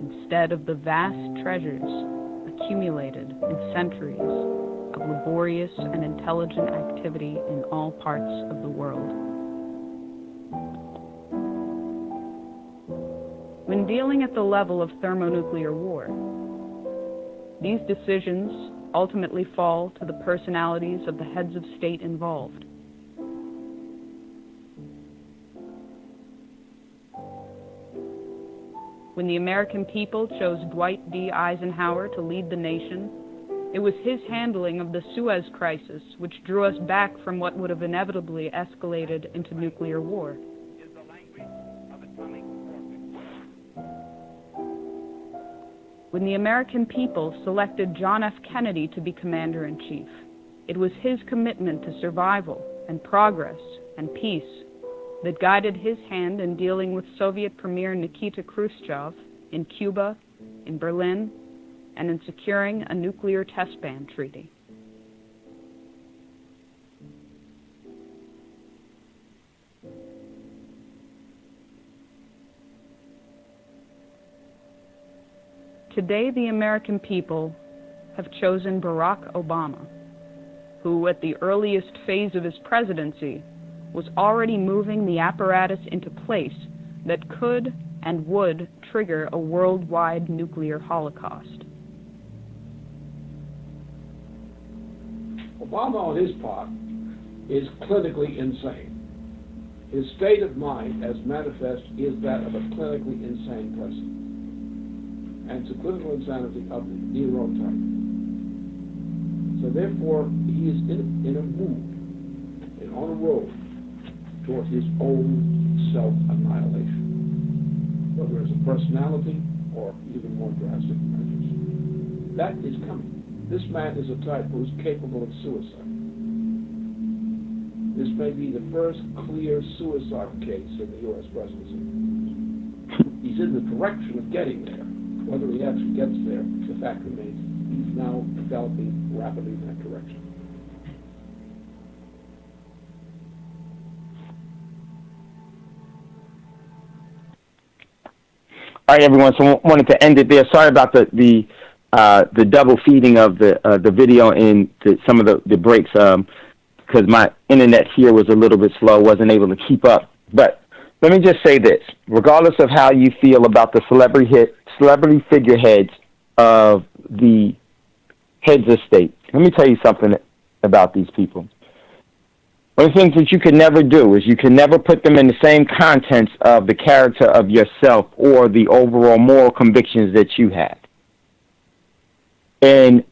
instead of the vast treasures accumulated in centuries of laborious and intelligent activity in all parts of the world. When dealing at the level of thermonuclear war, these decisions ultimately fall to the personalities of the heads of state involved. When the American people chose Dwight D. Eisenhower to lead the nation, it was his handling of the Suez Crisis which drew us back from what would have inevitably escalated into nuclear war. When the American people selected John F. Kennedy to be Commander-in-Chief, it was his commitment to survival and progress and peace that guided his hand in dealing with Soviet Premier Nikita Khrushchev in Cuba, in Berlin, and in securing a nuclear test ban treaty. Today, the American people have chosen Barack Obama, who, at the earliest phase of his presidency, was already moving the apparatus into place that could and would trigger a worldwide nuclear holocaust. Obama, on his part, is clinically insane. His state of mind, as manifest, is that of a clinically insane person. And it's a clinical insanity of the neurotype. So therefore, he is in a mood and on a road toward his own self-annihilation, whether it's a personality or even more drastic measures. That is coming. This man is a type who is capable of suicide. This may be the first clear suicide case in the U.S. presidency. He's in the direction of getting there. Whether he actually gets there, the fact remains. He's now developing rapidly in that direction. All right, everyone. So I wanted to end it there. Sorry about the double feeding of the video and some of the breaks because my internet here was a little bit slow. Wasn't able to keep up. But let me just say this: regardless of how you feel about the celebrity figureheads of the heads of state, let me tell you something about these people. One of the things that you can never do is you can never put them in the same contents of the character of yourself or the overall moral convictions that you have. And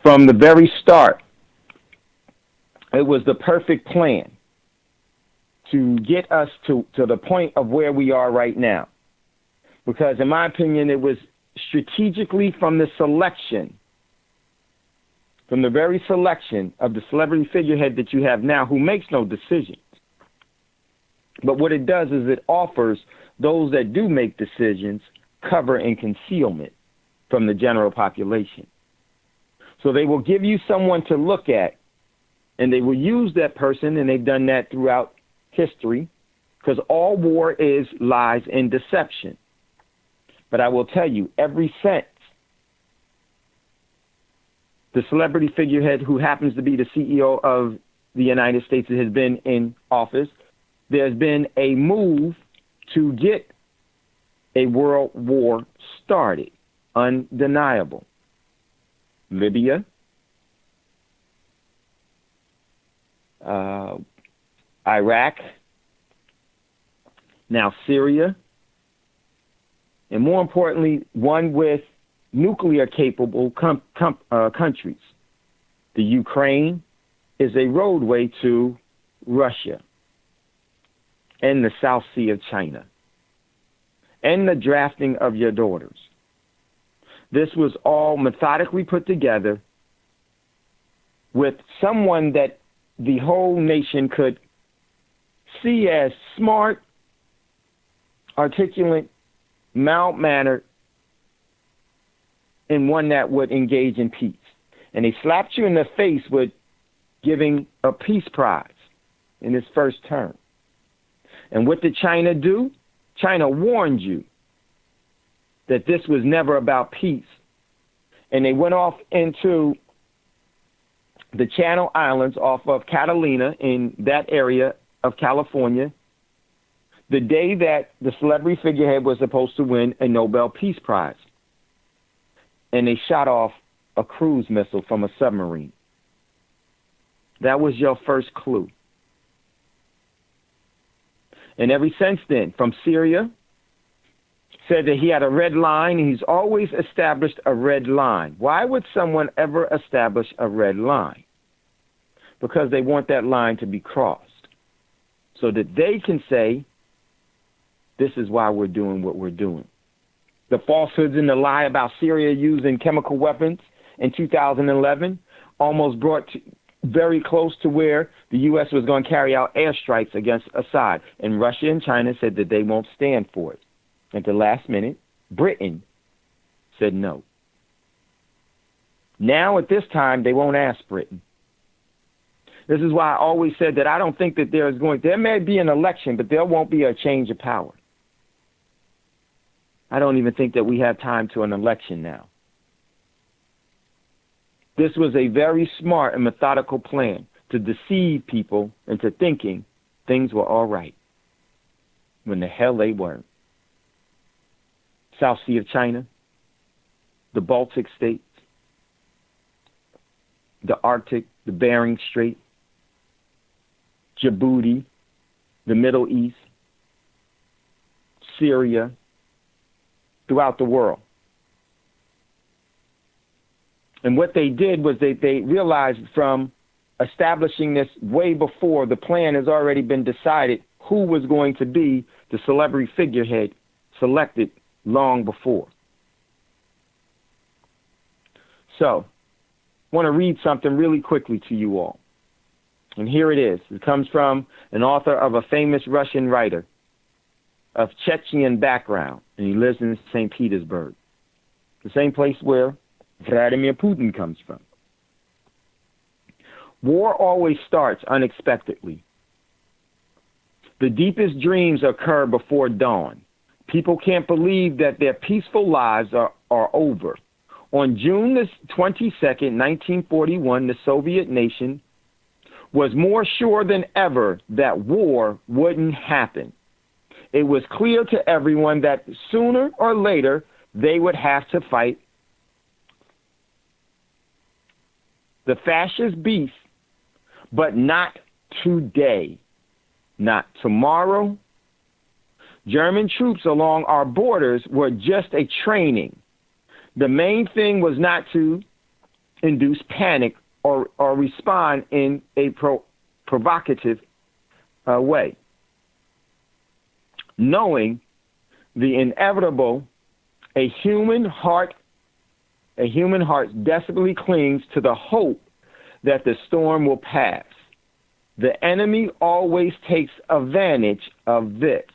from the very start, it was the perfect plan to get us to the point of where we are right now. Because in my opinion, it was strategically from the very selection of the celebrity figurehead that you have now, who makes no decisions. But what it does is it offers those that do make decisions cover and concealment from the general population. So they will give you someone to look at, and they will use that person, and they've done that throughout history, because all war is lies and deception. But I will tell you, every since the celebrity figurehead who happens to be the CEO of the United States has been in office, there's been a move to get a world war started. Undeniable. Libya, Iraq, now Syria, and more importantly, one with nuclear-capable countries. The Ukraine is a roadway to Russia and the South Sea of China and the drafting of your daughters. This was all methodically put together with someone that the whole nation could see as smart, articulate, mild-mannered, and one that would engage in peace. And they slapped you in the face with giving a peace prize in his first term. And what did China do? China warned you that this was never about peace. And they went off into the Channel Islands off of Catalina in that area of California the day that the celebrity figurehead was supposed to win a Nobel Peace Prize. And they shot off a cruise missile from a submarine. That was your first clue. And ever since then, from Syria, said that he had a red line, and he's always established a red line. Why would someone ever establish a red line? Because they want that line to be crossed so that they can say, this is why we're doing what we're doing. The falsehoods and the lie about Syria using chemical weapons in 2011 almost brought very close to where the U.S. was going to carry out airstrikes against Assad. And Russia and China said that they won't stand for it. At the last minute, Britain said no. Now, at this time, they won't ask Britain. This is why I always said that I don't think that there may be an election, but there won't be a change of power. I don't even think that we have time to an election now. This was a very smart and methodical plan to deceive people into thinking things were all right when the hell they weren't. South Sea of China, the Baltic states, the Arctic, the Bering Strait, Djibouti, the Middle East, Syria, throughout the world. And what they did was they realized from establishing this way before, the plan has already been decided who was going to be the celebrity figurehead selected long before. So, I want to read something really quickly to you all. And here it is. It comes from an author of a famous Russian writer of Chechen background, and he lives in St. Petersburg, the same place where Vladimir Putin comes from. War always starts unexpectedly. The deepest dreams occur before dawn. People can't believe that their peaceful lives are over. On June 22nd, 1941, the Soviet nation was more sure than ever that war wouldn't happen. It was clear to everyone that sooner or later they would have to fight the fascist beast, but not today, not tomorrow. German troops along our borders were just a training. The main thing was not to induce panic or respond in a provocative way. Knowing the inevitable, a human heart desperately clings to the hope that the storm will pass. The enemy always takes advantage of this,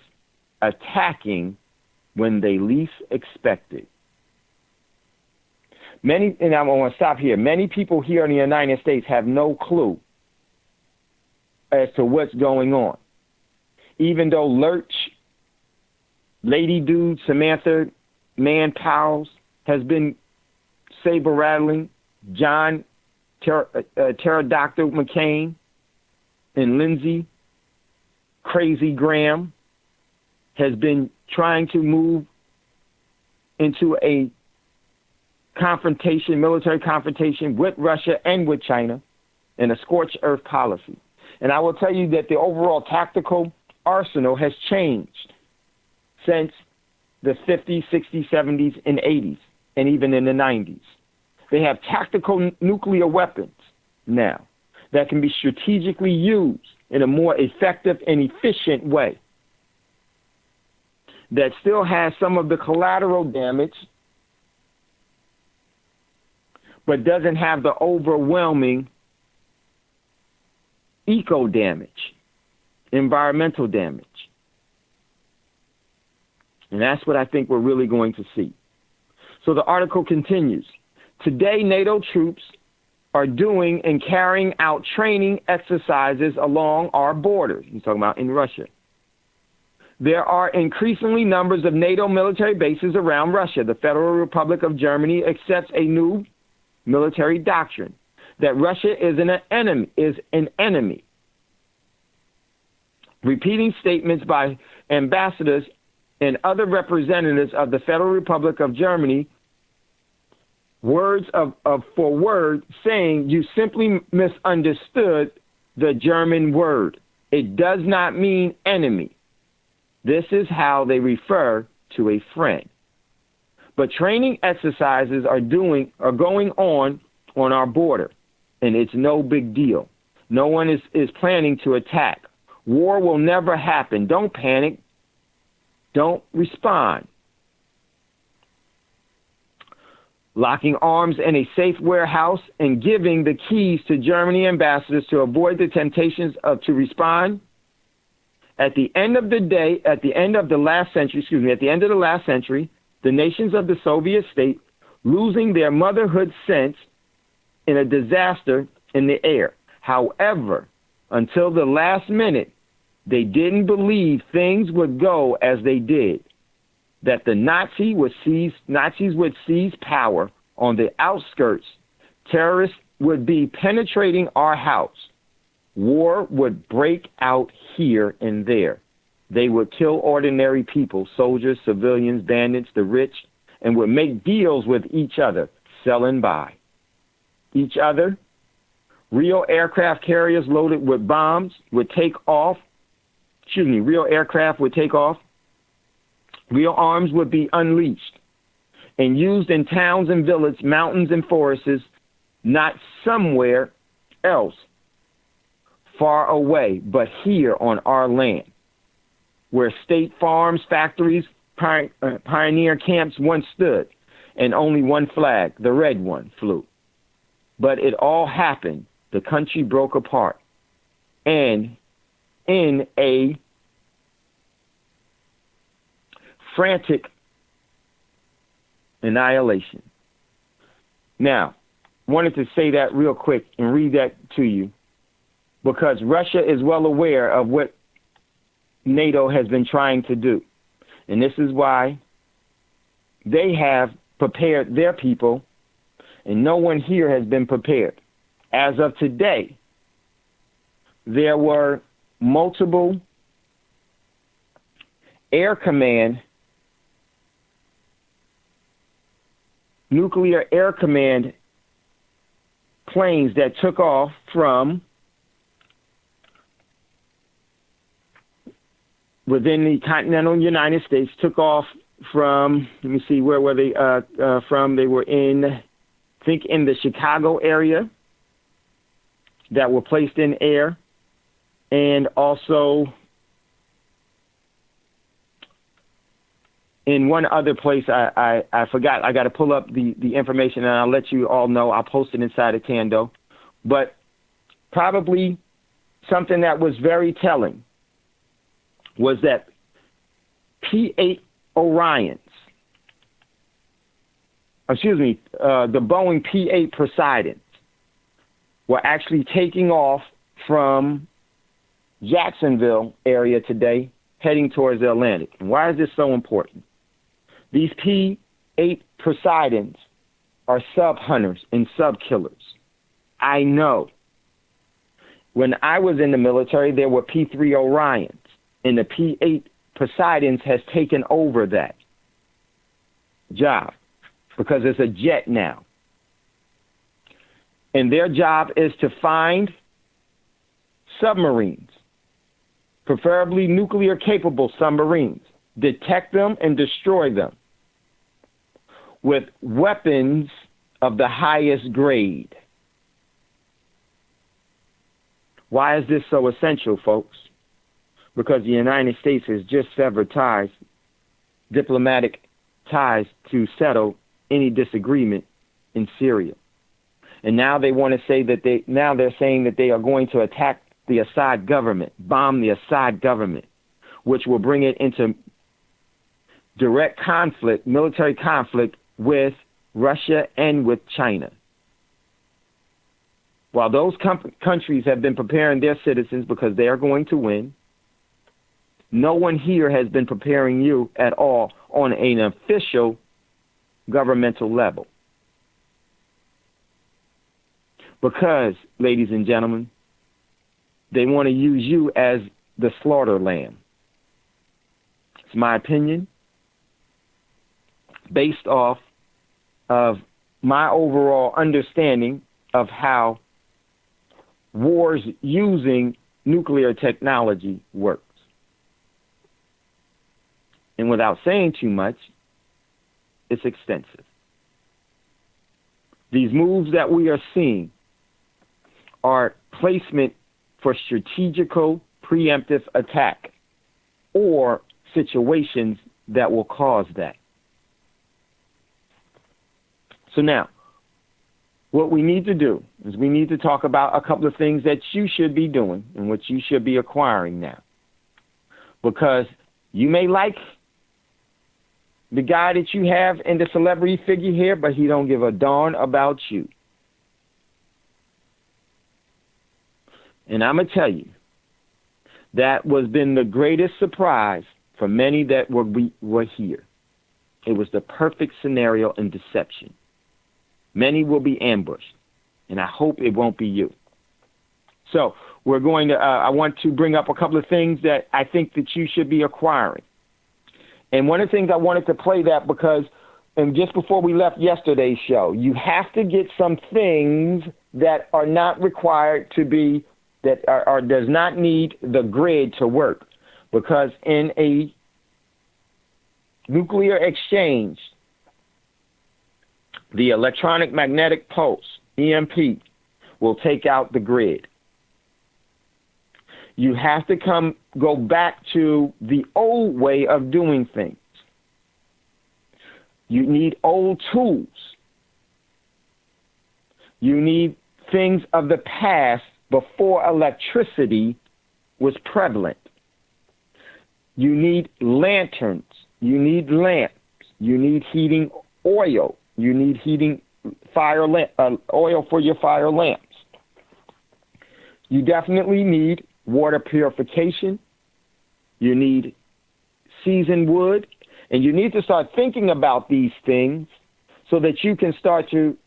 attacking when they least expect it. And I want to stop here. Many people here in the United States have no clue as to what's going on. Even though Lurch, Lady Dude, Samantha, Man Powell's has been saber-rattling, John Pterodactyl McCain, and Lindsey Crazy Graham has been trying to move into a confrontation, military confrontation with Russia and with China in a scorched earth policy. And I will tell you that the overall tactical arsenal has changed since the 50s, 60s, 70s, and 80s. and even in the 90s. They have tactical nuclear weapons now that can be strategically used in a more effective and efficient way that still has some of the collateral damage but doesn't have the overwhelming eco damage, environmental damage. And that's what I think we're really going to see. So the article continues. Today, NATO troops are doing and carrying out training exercises along our borders. He's talking about in Russia. There are increasingly numbers of NATO military bases around Russia. The Federal Republic of Germany accepts a new military doctrine that Russia is an enemy. Repeating statements by ambassadors and other representatives of the Federal Republic of Germany, words for word, saying you simply misunderstood the German word. It does not mean enemy. This is how they refer to a friend. But training exercises are going on our border, and it's no big deal. No one is planning to attack. War will never happen. Don't panic. Don't respond. Locking arms in a safe warehouse and giving the keys to Germany ambassadors to avoid the temptations to respond. At the end of the day, at the end of the last century, the nations of the Soviet state losing their motherhood sense in a disaster in the air. However, until the last minute, they didn't believe things would go as they did, that the Nazis would seize power on the outskirts. Terrorists would be penetrating our house. War would break out here and there. They would kill ordinary people, soldiers, civilians, bandits, the rich, and would make deals with each other, selling by each other. Real aircraft carriers loaded with bombs would take off. Real aircraft would take off. Real arms would be unleashed and used in towns and villages, mountains and forests, not somewhere else far away, but here on our land, where state farms, factories, pioneer camps once stood, and only one flag, the red one, flew. But it all happened. The country broke apart. And in a frantic annihilation. Now, wanted to say that real quick and read that to you, because Russia is well aware of what NATO has been trying to do. And this is why they have prepared their people, and no one here has been prepared. As of today, there were multiple nuclear air command planes that took off from within the continental United States, took off from, let me see, where were they from? They were in the Chicago area, that were placed in air, and also in one other place, I forgot. I got to pull up the information, and I'll let you all know. I'll post it inside of Thando. But probably something that was very telling was that P-8 Orions, the Boeing P-8 Poseidons, were actually taking off from Jacksonville area today, heading towards the Atlantic. And why is this so important? These P-8 Poseidons are sub-hunters and sub-killers. I know. When I was in the military, there were P-3 Orions, and the P-8 Poseidons has taken over that job because it's a jet now. And their job is to find submarines, preferably nuclear-capable submarines, detect them and destroy them. with weapons of the highest grade. Why is this so essential, folks? Because the United States has just severed ties, diplomatic ties, to settle any disagreement in Syria. And now they want to say that they're saying that they are going to attack the Assad government, bomb the Assad government, which will bring it into direct conflict, military conflict with Russia and with China. While those countries have been preparing their citizens because they are going to win, no one here has been preparing you at all on an official governmental level. Because, ladies and gentlemen, they want to use you as the slaughter lamb. It's my opinion, based off of my overall understanding of how wars using nuclear technology works. And without saying too much, it's extensive. These moves that we are seeing are placement for strategical preemptive attack or situations that will cause that. So now, what we need to do is we need to talk about a couple of things that you should be doing and what you should be acquiring now. Because you may like the guy that you have in the celebrity figure here, but he don't give a darn about you. And I'm going to tell you, that was been the greatest surprise for many that were here. It was the perfect scenario and deception. Many will be ambushed, and I hope it won't be you. So we're going to, I want to bring up a couple of things that I think that you should be acquiring. And one of the things I wanted to play that because, and just before we left yesterday's show, you have to get some things that are not required to be, that are does not need the grid to work. Because in a nuclear exchange, the electronic magnetic pulse, EMP, will take out the grid. You have to go back to the old way of doing things. You need old tools. You need things of the past before electricity was prevalent. You need lanterns. You need lamps. You need heating oil. You need heating oil for your fire lamps. You definitely need water purification. You need seasoned wood. And you need to start thinking about these things so that you can start to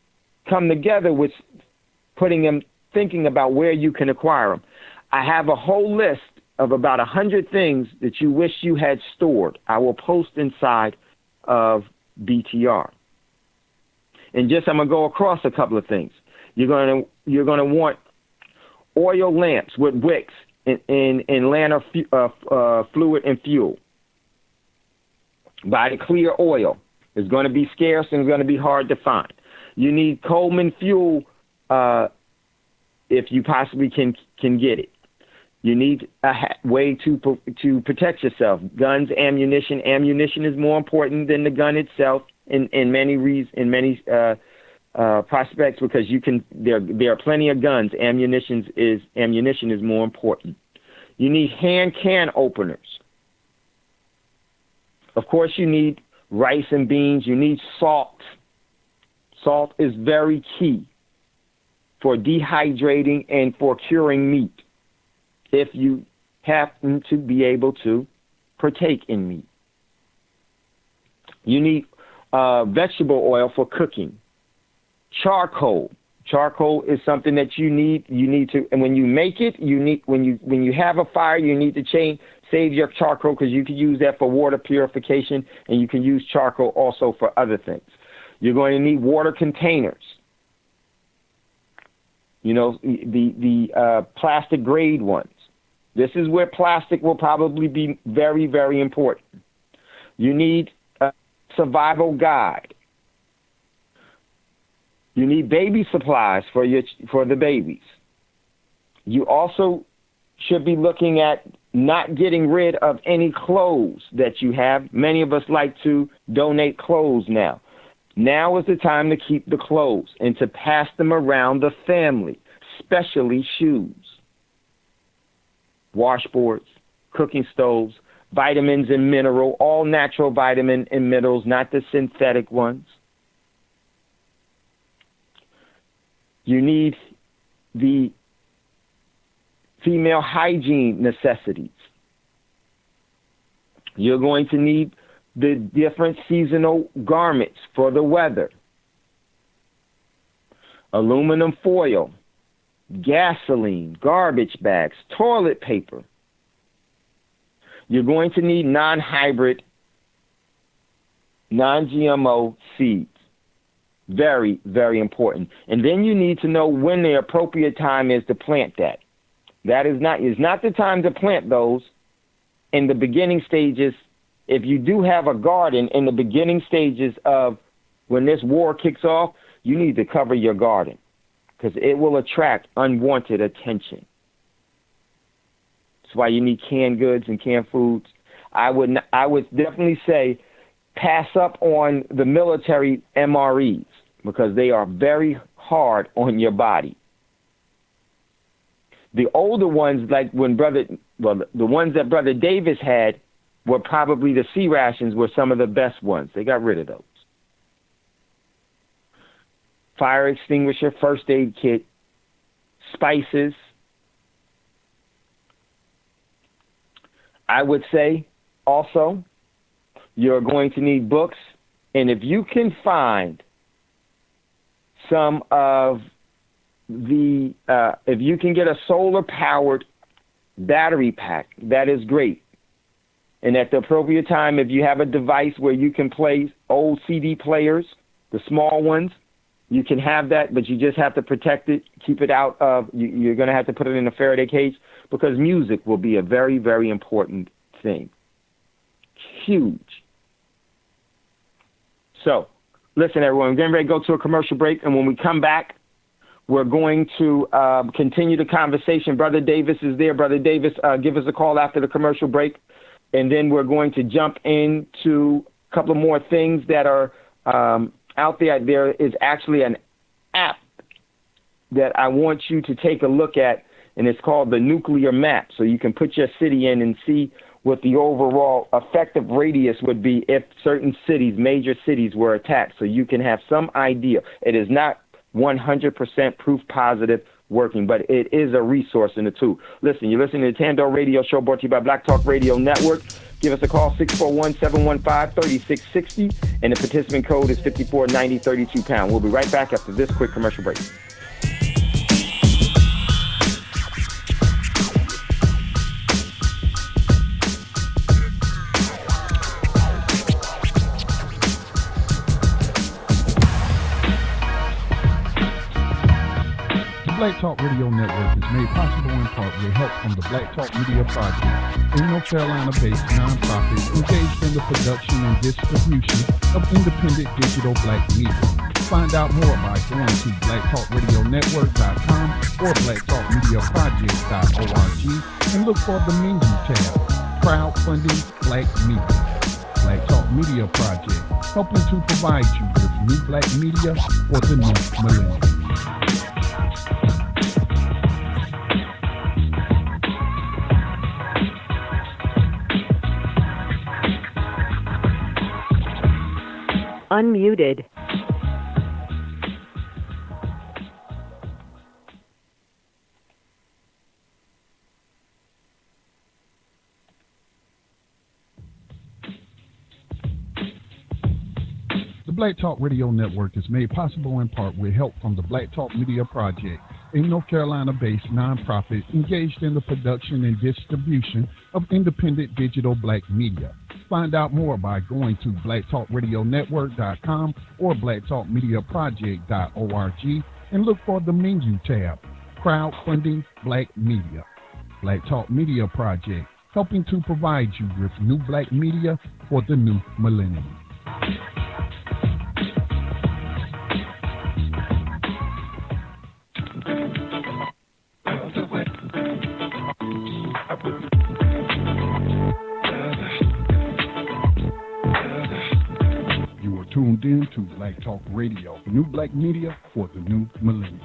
come together with thinking about where you can acquire them. I have a whole list of about 100 things that you wish you had stored. I will post inside of BTR. And I'm going to go across a couple of things. You're going to want oil lamps with wicks in lantern fluid and fuel. Buy the clear oil. It's going to be scarce and it's going to be hard to find. You need Coleman fuel if you possibly can get it. You need a way to protect yourself. Guns, ammunition. Ammunition is more important than the gun itself in many prospects, because there are plenty of guns. Ammunition is more important. You need hand can openers. Of course, you need rice and beans. You need salt. Salt is very key for dehydrating and for curing meat, if you happen to be able to partake in meat. You need vegetable oil for cooking. Charcoal. Charcoal is something that you need. You need to, and when you make it, when you have a fire, you need to save your charcoal, because you can use that for water purification, and you can use charcoal also for other things. You're going to need water containers. You know, the plastic grade ones. This is where plastic will probably be very, very important. You need a survival guide. You need baby supplies for the babies. You also should be looking at not getting rid of any clothes that you have. Many of us like to donate clothes now. Now is the time to keep the clothes and to pass them around the family, especially shoes, washboards, cooking stoves, vitamins and mineral, all natural vitamin and minerals, not the synthetic ones. You need the female hygiene necessities. You're going to need the different seasonal garments for the weather. Aluminum foil, gasoline, garbage bags, toilet paper. You're going to need non-hybrid, non-GMO seeds. Very, very important. And then you need to know when the appropriate time is to plant that. That is not the time to plant those in the beginning stages. If you do have a garden in the beginning stages of when this war kicks off, you need to cover your garden because it will attract unwanted attention. That's why you need canned goods and canned foods. I would definitely say pass up on the military MREs because they are very hard on your body. The older ones, like the ones that Brother Davis had, were probably the C rations were some of the best ones. They got rid of those. Fire extinguisher, first aid kit, spices. I would say also you're going to need books, and if you can find some of if you can get a solar-powered battery pack, that is great. And at the appropriate time, if you have a device where you can play old CD players, the small ones, you can have that, but you just have to protect it, keep it out of, you're going to have to put it in a Faraday cage because music will be a very, very important thing. Huge. So, listen, everyone, we're getting ready to go to a commercial break, and when we come back, we're going to continue the conversation. Brother Davis is there. Brother Davis, give us a call after the commercial break, and then we're going to jump into a couple of more things that are out there. There is actually an app that I want you to take a look at, and it's called the Nuclear Map. So you can put your city in and see what the overall effective radius would be if certain cities, major cities, were attacked. So you can have some idea. It is not 100% proof positive working, but it is a resource and a tool. Listen, you're listening to the Thando Radio Show brought to you by Black Talk Radio Network. Give us a call, 641-715-3660, and the participant code is 549032#. We'll be right back after this quick commercial break. Black Talk Radio Network is made possible in part with help from the Black Talk Media Project, a North Carolina-based nonprofit engaged in the production and distribution of independent digital black media. Find out more by going to blacktalkradionetwork.com or blacktalkmediaproject.org and look for the menu tab, Crowdfunding Black Media. Black Talk Media Project, helping to provide you with new black media for the new millennium. Unmuted. The Black Talk Radio Network is made possible in part with help from the Black Talk Media Project, a North Carolina-based nonprofit engaged in the production and distribution of independent digital black media. Find out more by going to blacktalkradionetwork.com or blacktalkmediaproject.org and look for the menu tab, Crowdfunding Black Media. Black Talk Media Project, helping to provide you with new black media for the new millennium. You are tuned in to Black Talk Radio, the new black media for the new millennium.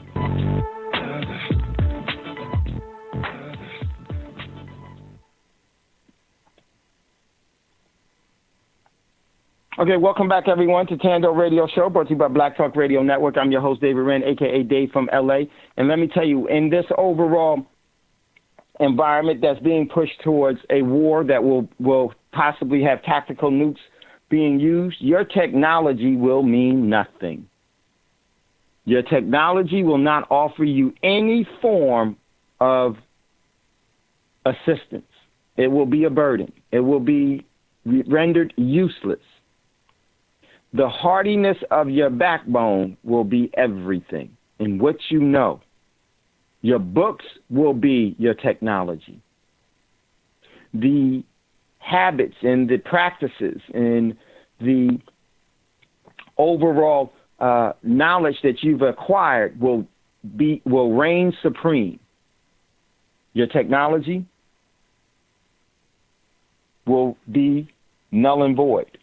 Okay, welcome back, everyone, to Thando Radio Show, brought to you by Black Talk Radio Network. I'm your host, David Wren, a.k.a. Dave from L.A. And let me tell you, in this overall environment that's being pushed towards a war that will possibly have tactical nukes being used, your technology will mean nothing. Your technology will not offer you any form of assistance. It will be a burden. It will be rendered useless. The hardiness of your backbone will be everything in what you know. Your books will be your technology. The habits and the practices and the overall knowledge that you've acquired will reign supreme. Your technology will be null and void.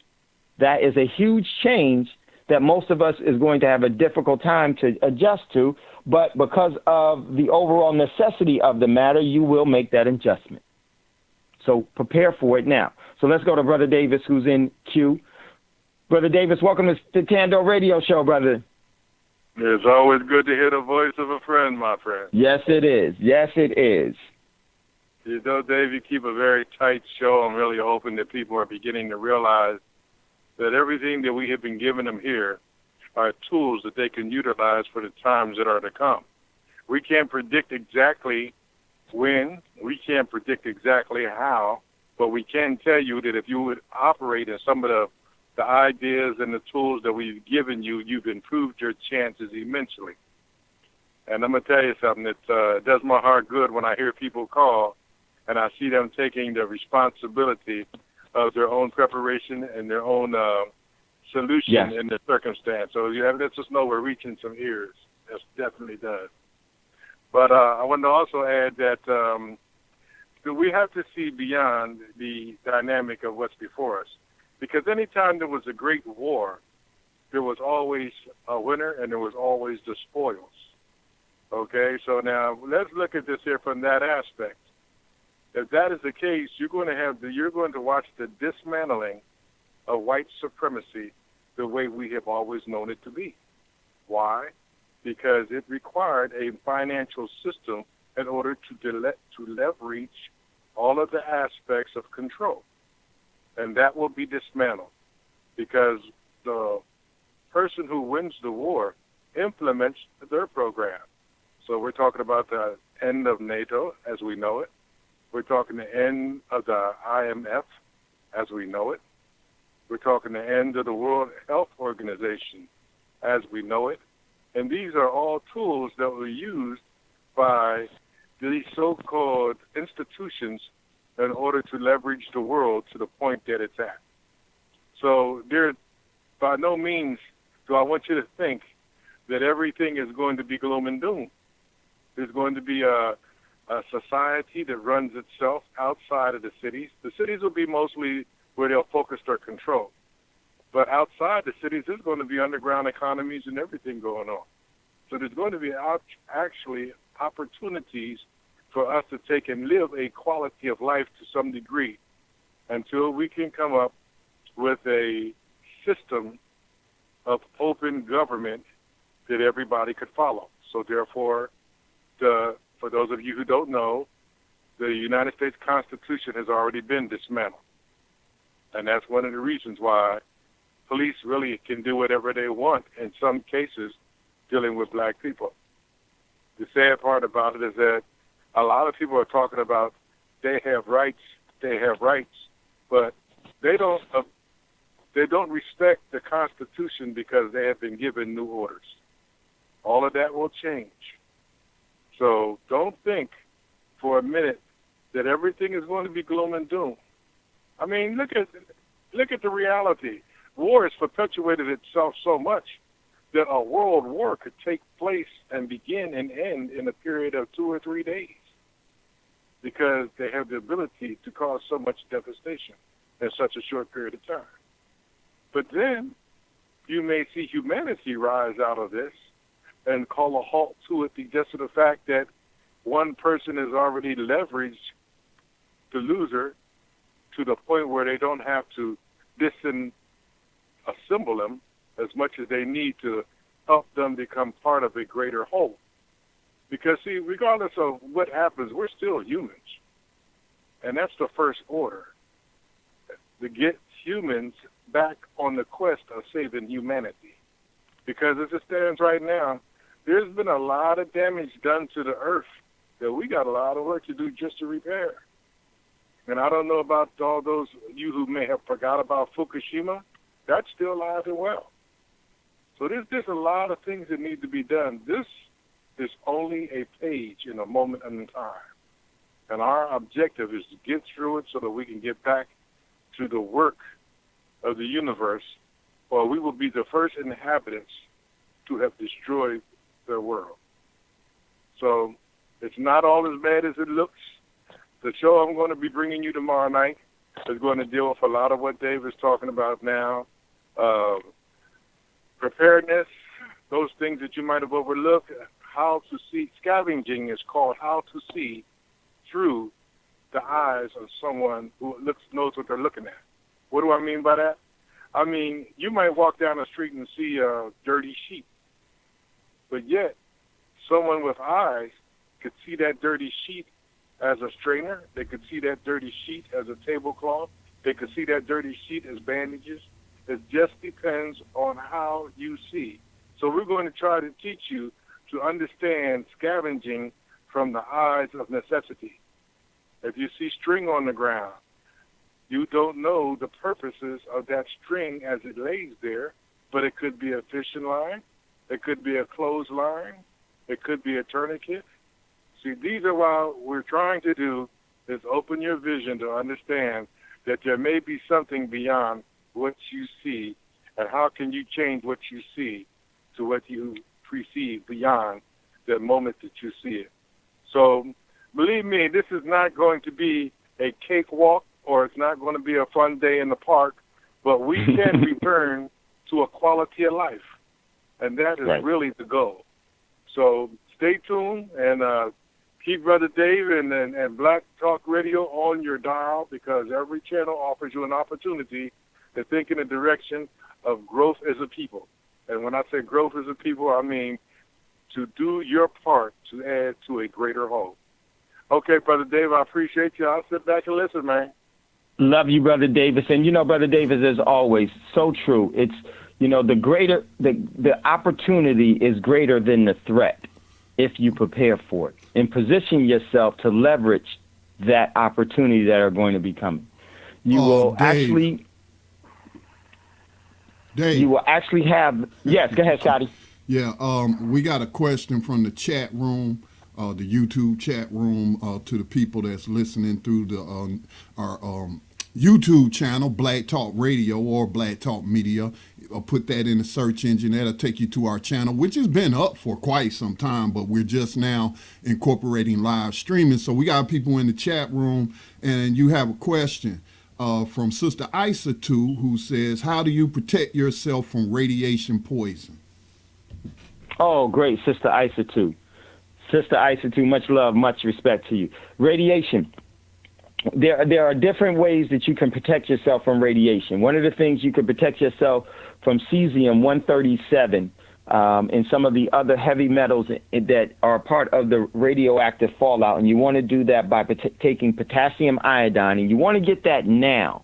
That is a huge change that most of us is going to have a difficult time to adjust to, but because of the overall necessity of the matter, you will make that adjustment. So prepare for it now. So let's go to Brother Davis, who's in queue. Brother Davis, welcome to the Thando Radio Show, brother. It's always good to hear the voice of a friend, my friend. Yes, it is. Yes, it is. You know, Dave, you keep a very tight show. I'm really hoping that people are beginning to realize that everything that we have been giving them here are tools that they can utilize for the times that are to come. We can't predict exactly when, we can't predict exactly how, but we can tell you that if you would operate in some of the ideas and the tools that we've given you, you've improved your chances immensely. And I'm going to tell you something, it does my heart good when I hear people call and I see them taking the responsibility of their own preparation and their own solution in the circumstance. So you have lets us know we're reaching some ears. That definitely does. But I want to also add that we have to see beyond the dynamic of what's before us. Because anytime there was a great war, there was always a winner and there was always the spoils. Okay, so now let's look at this here from that aspect. If that is the case, you're going to watch the dismantling of white supremacy the way we have always known it to be. Why? Because it required a financial system in order to leverage all of the aspects of control. And that will be dismantled because the person who wins the war implements their program. So we're talking about the end of NATO as we know it. We're talking the end of the IMF as we know it. We're talking the end of the World Health Organization as we know it. And these are all tools that were used by these so-called institutions in order to leverage the world to the point that it's at. So there, by no means do I want you to think that everything is going to be gloom and doom. There's going to be a society that runs itself outside of the cities. The cities will be mostly where they'll focus their control. But outside the cities, there's going to be underground economies and everything going on. So there's going to be actually opportunities for us to take and live a quality of life to some degree until we can come up with a system of open government that everybody could follow. So therefore, for those of you who don't know, the United States Constitution has already been dismantled. And that's one of the reasons why police really can do whatever they want in some cases dealing with black people. The sad part about it is that a lot of people are talking about they have rights, but they don't respect the Constitution because they have been given new orders. All of that will change. So don't think for a minute that everything is going to be gloom and doom. I mean, look at the reality. War has perpetuated itself so much that a world war could take place and begin and end in a period of 2 or 3 days. because they have the ability to cause so much devastation in such a short period of time. But then you may see humanity rise out of this and call a halt to it just to the fact that one person has already leveraged the loser to the point where they don't have to disassemble them as much as they need to help them become part of a greater whole. Because, see, regardless of what happens, we're still humans. And that's the first order, to get humans back on the quest of saving humanity. Because as it stands right now, there's been a lot of damage done to the earth that we got a lot of work to do just to repair. And I don't know about all those you who may have forgot about Fukushima. That's still alive and well. So there's a lot of things that need to be done. This is only a page in a moment in time. And our objective is to get through it so that we can get back to the work of the universe, or we will be the first inhabitants to have destroyed their world. So it's not all as bad as it looks. The show I'm going to be bringing you tomorrow night is going to deal with a lot of what Dave is talking about now. Preparedness, those things that you might have overlooked, how to see. Scavenging is called how to see through the eyes of someone who knows what they're looking at. What do I mean by that? I mean, you might walk down the street and see a dirty sheep, but yet someone with eyes could see that dirty sheet as a strainer. They could see that dirty sheet as a tablecloth. They could see that dirty sheet as bandages. It just depends on how you see. So we're going to try to teach you to understand scavenging from the eyes of necessity. If you see string on the ground, you don't know the purposes of that string as it lays there, but it could be a fishing line, it could be a clothesline, it could be a tourniquet. See, these are what we're trying to do, is open your vision to understand that there may be something beyond what you see, and how can you change what you see to what you perceive beyond the moment that you see it. So believe me, this is not going to be a cakewalk, or it's not going to be a fun day in the park, but we can return to a quality of life, and that is really the goal. So stay tuned and keep Brother Dave and Black Talk Radio on your dial, because every channel offers you an opportunity to think in the direction of growth as a people. And when I say growth as a people, I mean to do your part to add to a greater whole. Okay, Brother Dave, I appreciate you. I'll sit back and listen, man. Love you, Brother Davis. And, Brother Davis, as always, so true. It's, the opportunity is greater than the threat if you prepare for it and position yourself to leverage that opportunity that are going to be coming. You will actually... Dave. You will actually have... Yes, go ahead, Scotty. Yeah, we got a question from the chat room, the YouTube chat room, to the people that's listening through our YouTube channel, Black Talk Radio or Black Talk Media. I'll put that in the search engine. That'll take you to our channel, which has been up for quite some time, but we're just now incorporating live streaming. So we got people in the chat room, and you have a question from Sister Isa 2, who says, how do you protect yourself from radiation poison? Oh, great, Sister Isa 2. Sister Isa 2, much love, much respect to you. Radiation. There are different ways that you can protect yourself from radiation. One of the things you can protect yourself from cesium-137 and some of the other heavy metals that are part of the radioactive fallout, and you want to do that by taking potassium iodine, and you want to get that now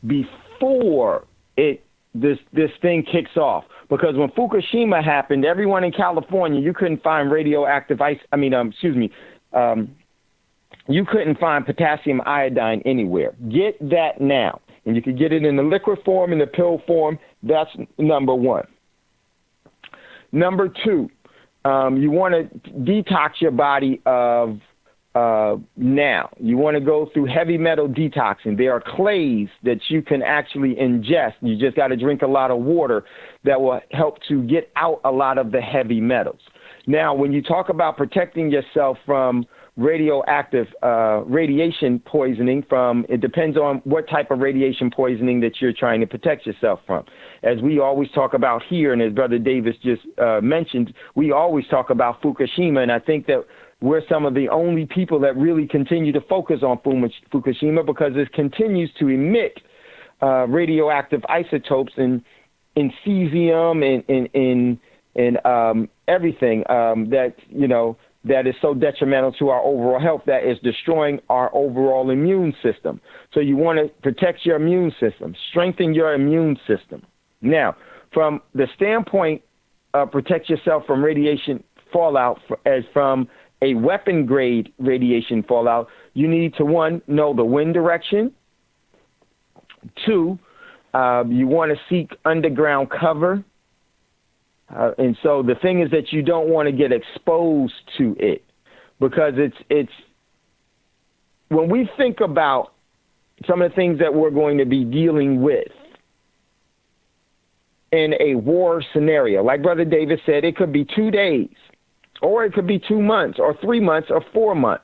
before this thing kicks off. Because when Fukushima happened, everyone in California, you couldn't find radioactive you couldn't find potassium iodine anywhere. Get that now. And you can get it in the liquid form, in the pill form. That's number one. Number two, you want to detox your body of now. You want to go through heavy metal detoxing. There are clays that you can actually ingest. You just got to drink a lot of water that will help to get out a lot of the heavy metals. Now, when you talk about protecting yourself from radioactive radiation poisoning from, it depends on what type of radiation poisoning that you're trying to protect yourself from. As we always talk about here, and as Brother Davis just mentioned, we always talk about Fukushima, and I think that we're some of the only people that really continue to focus on Fukushima because it continues to emit radioactive isotopes in cesium and everything that, you know, that is so detrimental to our overall health that is destroying our overall immune system. So you want to protect your immune system, strengthen your immune system. Now, from the standpoint of protect yourself from radiation fallout as from a weapon grade radiation fallout, you need to, one, know the wind direction. Two, you want to seek underground cover. And so the thing is that you don't want to get exposed to it because it's when we think about some of the things that we're going to be dealing with in a war scenario, like Brother David said, it could be 2 days, or it could be 2 months, or 3 months, or 4 months.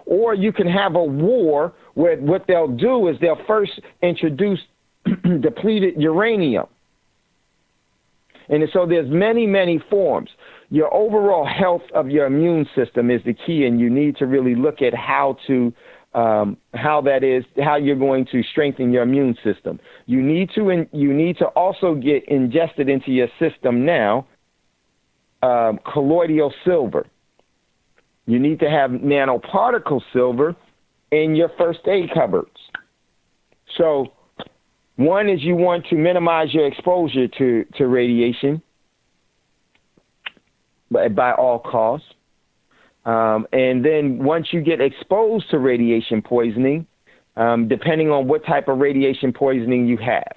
Or you can have a war where what they'll do is they'll first introduce depleted uranium. And so there's many, many forms. Your overall health of your immune system is the key, and you need to really look at how you're going to strengthen your immune system. You need to also get ingested into your system now colloidal silver. You need to have nanoparticle silver in your first aid cupboards. So one is you want to minimize your exposure to radiation by all costs. And then once you get exposed to radiation poisoning, depending on what type of radiation poisoning you have,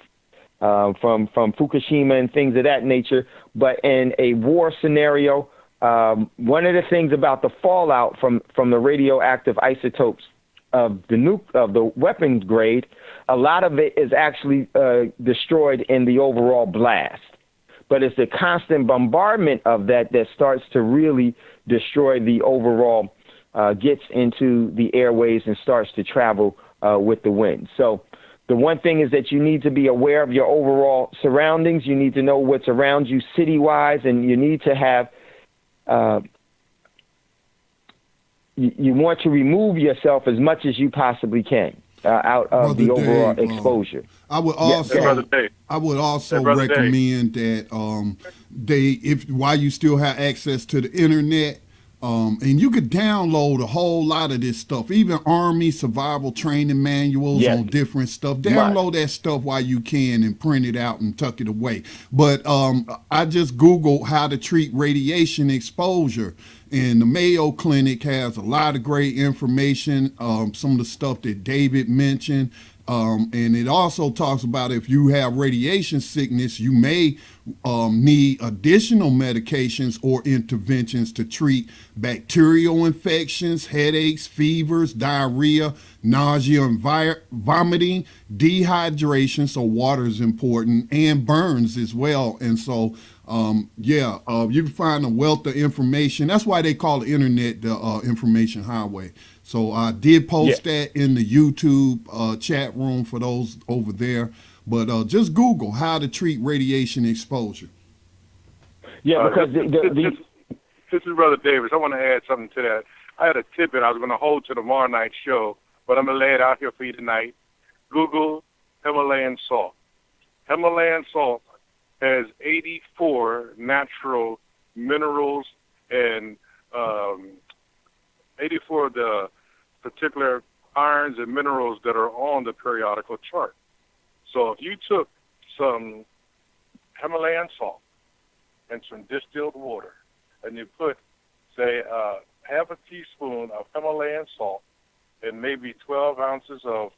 from Fukushima and things of that nature, but in a war scenario, one of the things about the fallout from the radioactive isotopes of the weapons grade, a lot of it is actually destroyed in the overall blast. But it's the constant bombardment of that starts to really destroy the overall, gets into the airways and starts to travel with the wind. So the one thing is that you need to be aware of your overall surroundings. You need to know what's around you city-wise, and you need to have you want to remove yourself as much as you possibly can out of the overall exposure. I would also recommend that while you still have access to the internet, and you could download a whole lot of this stuff, even Army survival training manuals on different stuff. Download that stuff while you can and print it out and tuck it away. But I just Googled how to treat radiation exposure. And the Mayo Clinic has a lot of great information, some of the stuff that David mentioned. And it also talks about if you have radiation sickness, you may need additional medications or interventions to treat bacterial infections, headaches, fevers, diarrhea, nausea and vomiting, dehydration, so water is important, and burns as well. And so you can find a wealth of information. That's why they call the internet the information highway. So I did post that in the YouTube chat room for those over there. But just Google how to treat radiation exposure. Yeah, because this is Brother Davis. I want to add something to that. I had a tidbit I was going to hold to tomorrow night's show, but I'm going to lay it out here for you tonight. Google Himalayan salt. Himalayan salt has 84 natural minerals and 84 of the particular irons and minerals that are on the periodical chart. So if you took some Himalayan salt and some distilled water and you put, say, half a teaspoon of Himalayan salt and maybe 12 ounces or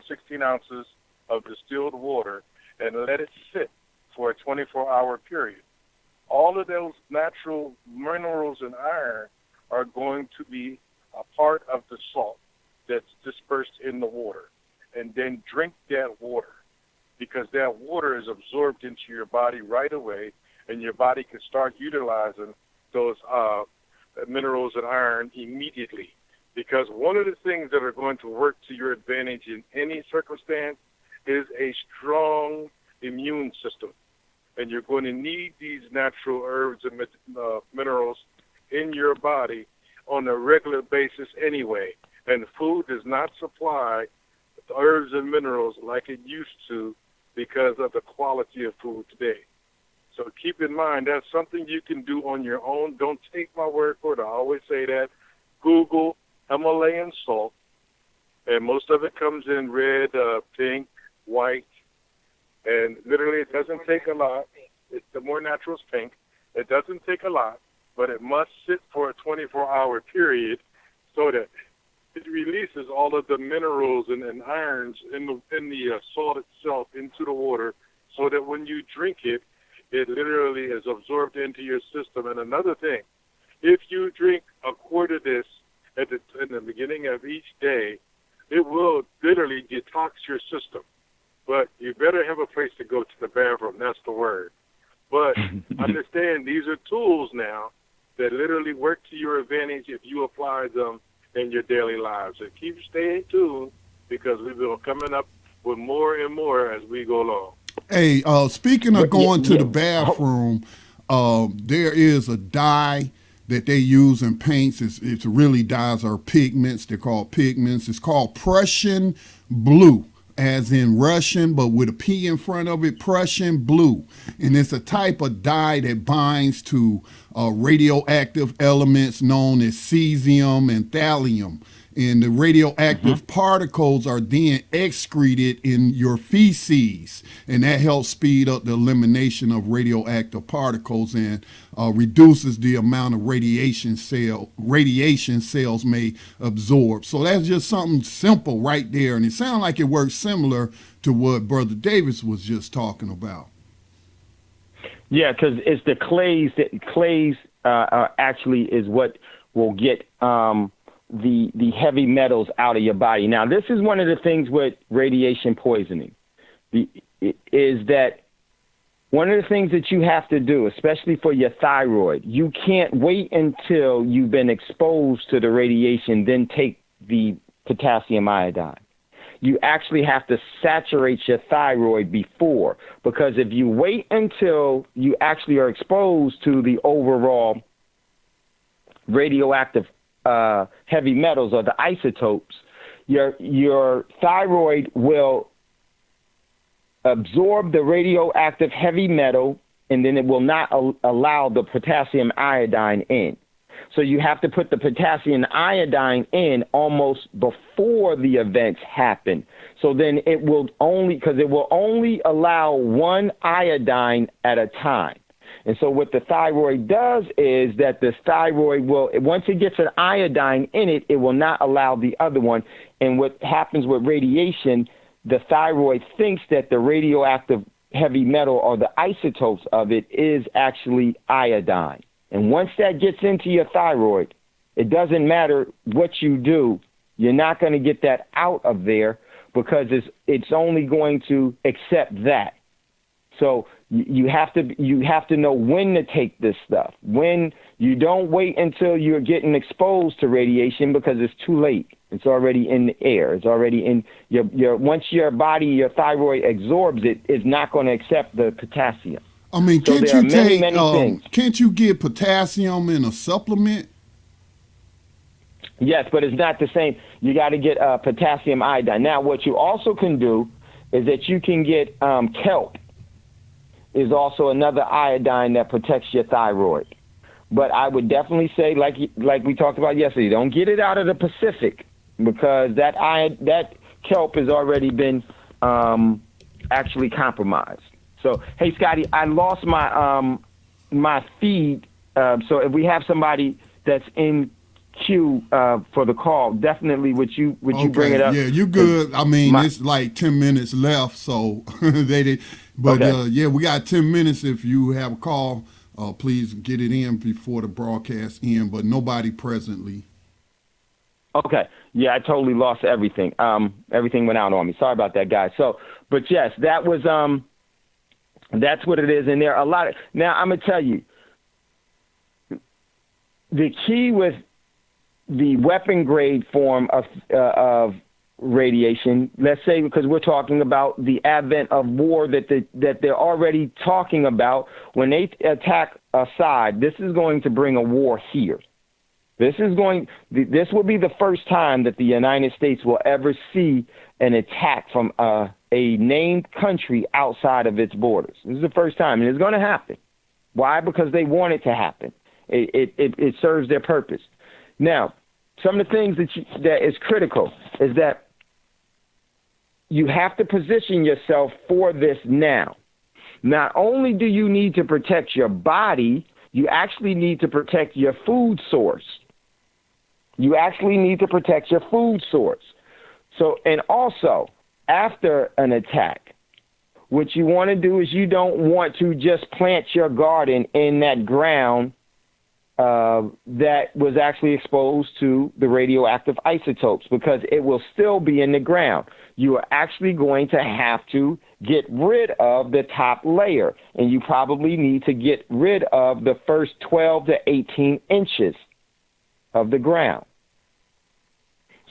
16 ounces of distilled water and let it sit for a 24-hour period, all of those natural minerals and iron are going to be a part of the salt that's dispersed in the water. And then drink that water, because that water is absorbed into your body right away, and your body can start utilizing those minerals and iron immediately. Because one of the things that are going to work to your advantage in any circumstance is a strong immune system. And you're going to need these natural herbs and minerals in your body on a regular basis anyway. And food does not supply herbs and minerals like it used to because of the quality of food today. So keep in mind, that's something you can do on your own. Don't take my word for it. I always say that. Google Himalayan salt, and most of it comes in red, pink, white, and literally it doesn't take a lot. The more natural is pink. It doesn't take a lot, but it must sit for a 24-hour period so that it releases all of the minerals and irons in the salt itself into the water, so that when you drink it, it literally is absorbed into your system. And another thing, if you drink a quart of this in the beginning of each day, it will literally detox your system. But you better have a place to go to the bathroom. That's the word. But understand, these are tools now that literally work to your advantage if you apply them in your daily lives. So keep staying tuned, because we've been coming up with more and more as we go along. Hey, speaking of going to the bathroom, there is a dye that they use in paints. It's really dyes are pigments. They're called pigments. It's called Prussian blue, as in Russian, but with a P in front of it, Prussian blue. And it's a type of dye that binds to radioactive elements known as cesium and thallium. And the radioactive particles are then excreted in your feces, and that helps speed up the elimination of radioactive particles and reduces the amount of radiation cells may absorb. So that's just something simple right there, and it sounds like it works similar to what Brother Davis was just talking about. Yeah, because it's the clays. Clays actually is what will get the heavy metals out of your body. Now, this is one of the things with radiation poisoning, is that one of the things that you have to do, especially for your thyroid, you can't wait until you've been exposed to the radiation, then take the potassium iodine. You actually have to saturate your thyroid before, because if you wait until you actually are exposed to the overall radioactive heavy metals or the isotopes, your thyroid will absorb the radioactive heavy metal, and then it will not allow the potassium iodine in. So you have to put the potassium iodine in almost before the events happen. So then it will only allow one iodine at a time. And so what the thyroid does is that the thyroid will, once it gets an iodine in it, it will not allow the other one. And what happens with radiation, the thyroid thinks that the radioactive heavy metal or the isotopes of it is actually iodine. And once that gets into your thyroid, it doesn't matter what you do, you're not going to get that out of there, because it's only going to accept that. So you have to know when to take this stuff. When you don't wait until you're getting exposed to radiation, because it's too late. It's already in the air. It's already in your once your body, your thyroid absorbs it, it's not going to accept the potassium. I mean, so can't you take many things. Can't you get potassium in a supplement? Yes, but it's not the same. You got to get potassium iodine. Now, what you also can do is that you can get kelp. Is also another iodine that protects your thyroid. But I would definitely say, like we talked about yesterday, don't get it out of the Pacific, because that kelp has already been actually compromised. So, hey, Scotty, I lost my my feed. So if we have somebody that's in queue for the call, definitely would you bring it up? Yeah, you good. I mean, it's like 10 minutes left, so they did. But yeah, we got 10 minutes. If you have a call, please get it in before the broadcast end, but nobody presently. Okay. Yeah, I totally lost everything. Everything went out on me. Sorry about that, guys. So, but yes, that was that's what it is. And there are a lot of, now I'm gonna tell you, the key with the weapon grade form of radiation, let's say, because we're talking about the advent of war that they're already talking about when they attack a side, this is going to bring a war here. This will be the first time that the United States will ever see an attack from a named country outside of its borders. This is the first time, and it's going to happen. Why? Because they want it to happen. It serves their purpose. Now, some of the things that is critical is that you have to position yourself for this now. Not only do you need to protect your body, you actually need to protect your food source. You actually need to protect your food source. So, and also, after an attack, what you want to do is you don't want to just plant your garden in that ground that was actually exposed to the radioactive isotopes, because it will still be in the ground. You are actually going to have to get rid of the top layer, and you probably need to get rid of the first 12 to 18 inches of the ground.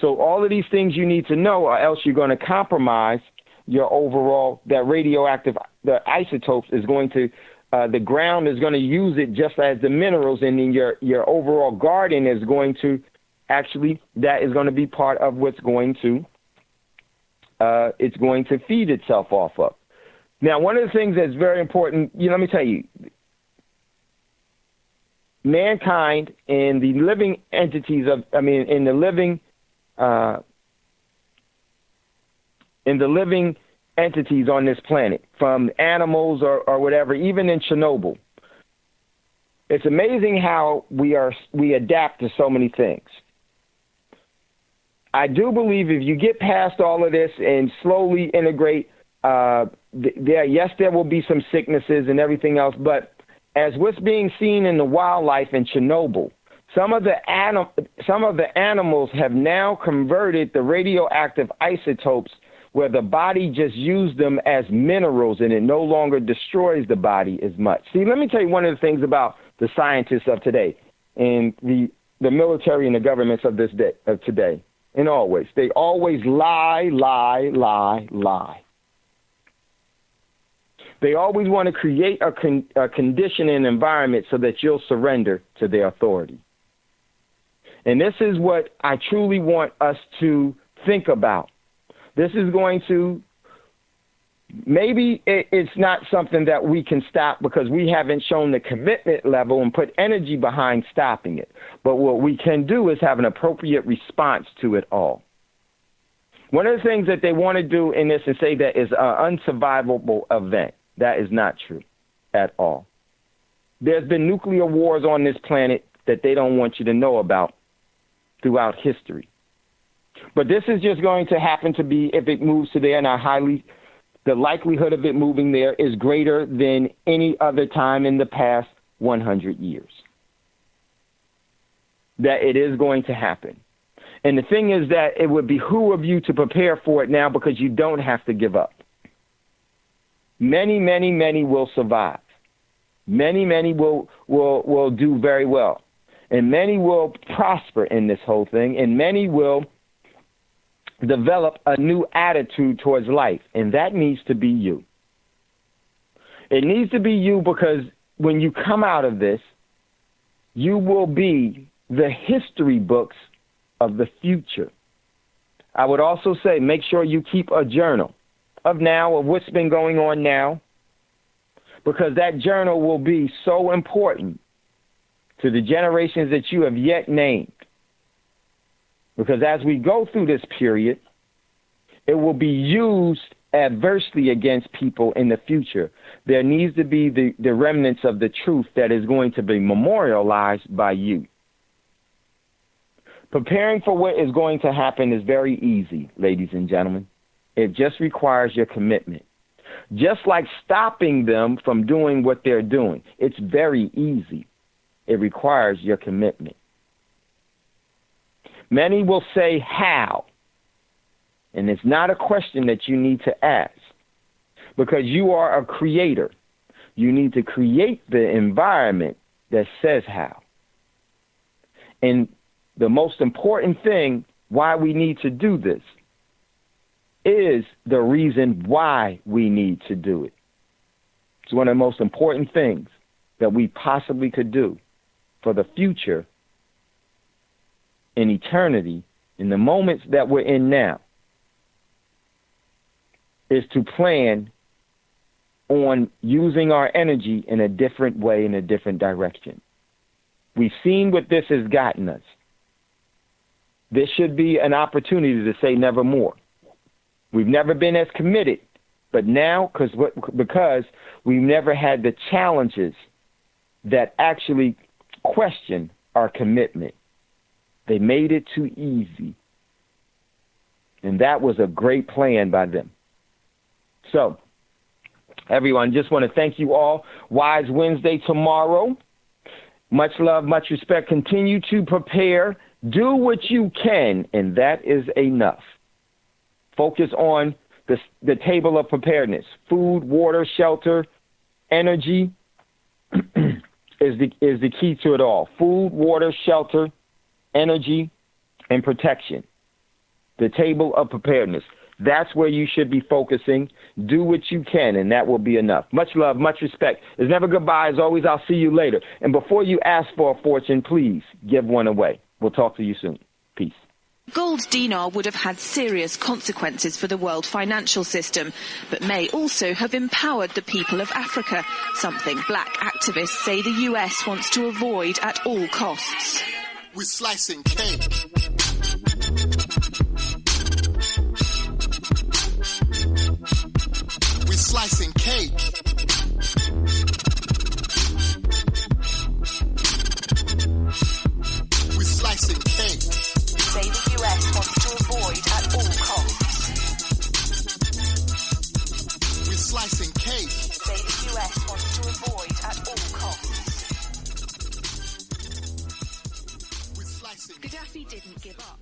So all of these things you need to know, or else you're going to compromise your overall, that radioactive, the isotopes is going to, the ground is going to use it just as the minerals, and then your overall garden is going to actually, that is going to be part of what's going to, it's going to feed itself off of. Now, one of the things that's very important, let me tell you, mankind and the living entities in the living entities on this planet, from animals or whatever, even in Chernobyl. It's amazing how we adapt to so many things. I do believe if you get past all of this and slowly integrate, there will be some sicknesses and everything else, but as what's being seen in the wildlife in Chernobyl, some of the animals have now converted the radioactive isotopes where the body just used them as minerals, and it no longer destroys the body as much. See, let me tell you one of the things about the scientists of today and the military and the governments of today, and always. They always lie. They always want to create a condition and environment so that you'll surrender to their authority. And this is what I truly want us to think about. This is going to, maybe it's not something that we can stop because we haven't shown the commitment level and put energy behind stopping it. But what we can do is have an appropriate response to it all. One of the things that they want to do in this is say that is an unsurvivable event. That is not true at all. There's been nuclear wars on this planet that they don't want you to know about throughout history. But this is just going to happen to be, if it moves to there, and the likelihood of it moving there is greater than any other time in the past 100 years. That it is going to happen. And the thing is that it would behoove you to prepare for it now, because you don't have to give up. Many, many, many will survive. Many, many will do very well. And many will prosper in this whole thing. And many will develop a new attitude towards life. And that needs to be you. It needs to be you, because when you come out of this, you will be the history books of the future. I would also say, make sure you keep a journal of what's been going on now, because that journal will be so important to the generations that you have yet named. Because as we go through this period, it will be used adversely against people in the future. There needs to be the remnants of the truth that is going to be memorialized by you. Preparing for what is going to happen is very easy, ladies and gentlemen. It just requires your commitment. Just like stopping them from doing what they're doing, it's very easy. It requires your commitment. Many will say how, and it's not a question that you need to ask, because you are a creator. You need to create the environment that says how. And the most important thing why we need to do this is the reason why we need to do it. It's one of the most important things that we possibly could do for the future, in eternity, in the moments that we're in now, is to plan on using our energy in a different way, in a different direction. We've seen what this has gotten us. This should be an opportunity to say never more. We've never been as committed, but now, because we've never had the challenges that actually question our commitment. They made it too easy. And that was a great plan by them. So, everyone, just want to thank you all. Wise Wednesday tomorrow. Much love, much respect. Continue to prepare. Do what you can, and that is enough. Focus on the table of preparedness. Food, water, shelter, energy is the key to it all. Food, water, shelter, energy, and protection. The table of preparedness. That's where you should be focusing. Do what you can, and that will be enough. Much love, much respect. There's never goodbye. As always, I'll see you later. And before you ask for a fortune, please give one away. We'll talk to you soon. Peace. Gold dinar would have had serious consequences for the world financial system, but may also have empowered the people of Africa, something black activists say the US wants to avoid at all costs. We're slicing cake. We're slicing cake. We're slicing cake. Say the US wants to avoid at all costs. We're slicing cake. Say the US wants to avoid at all costs. Gaddafi didn't give up.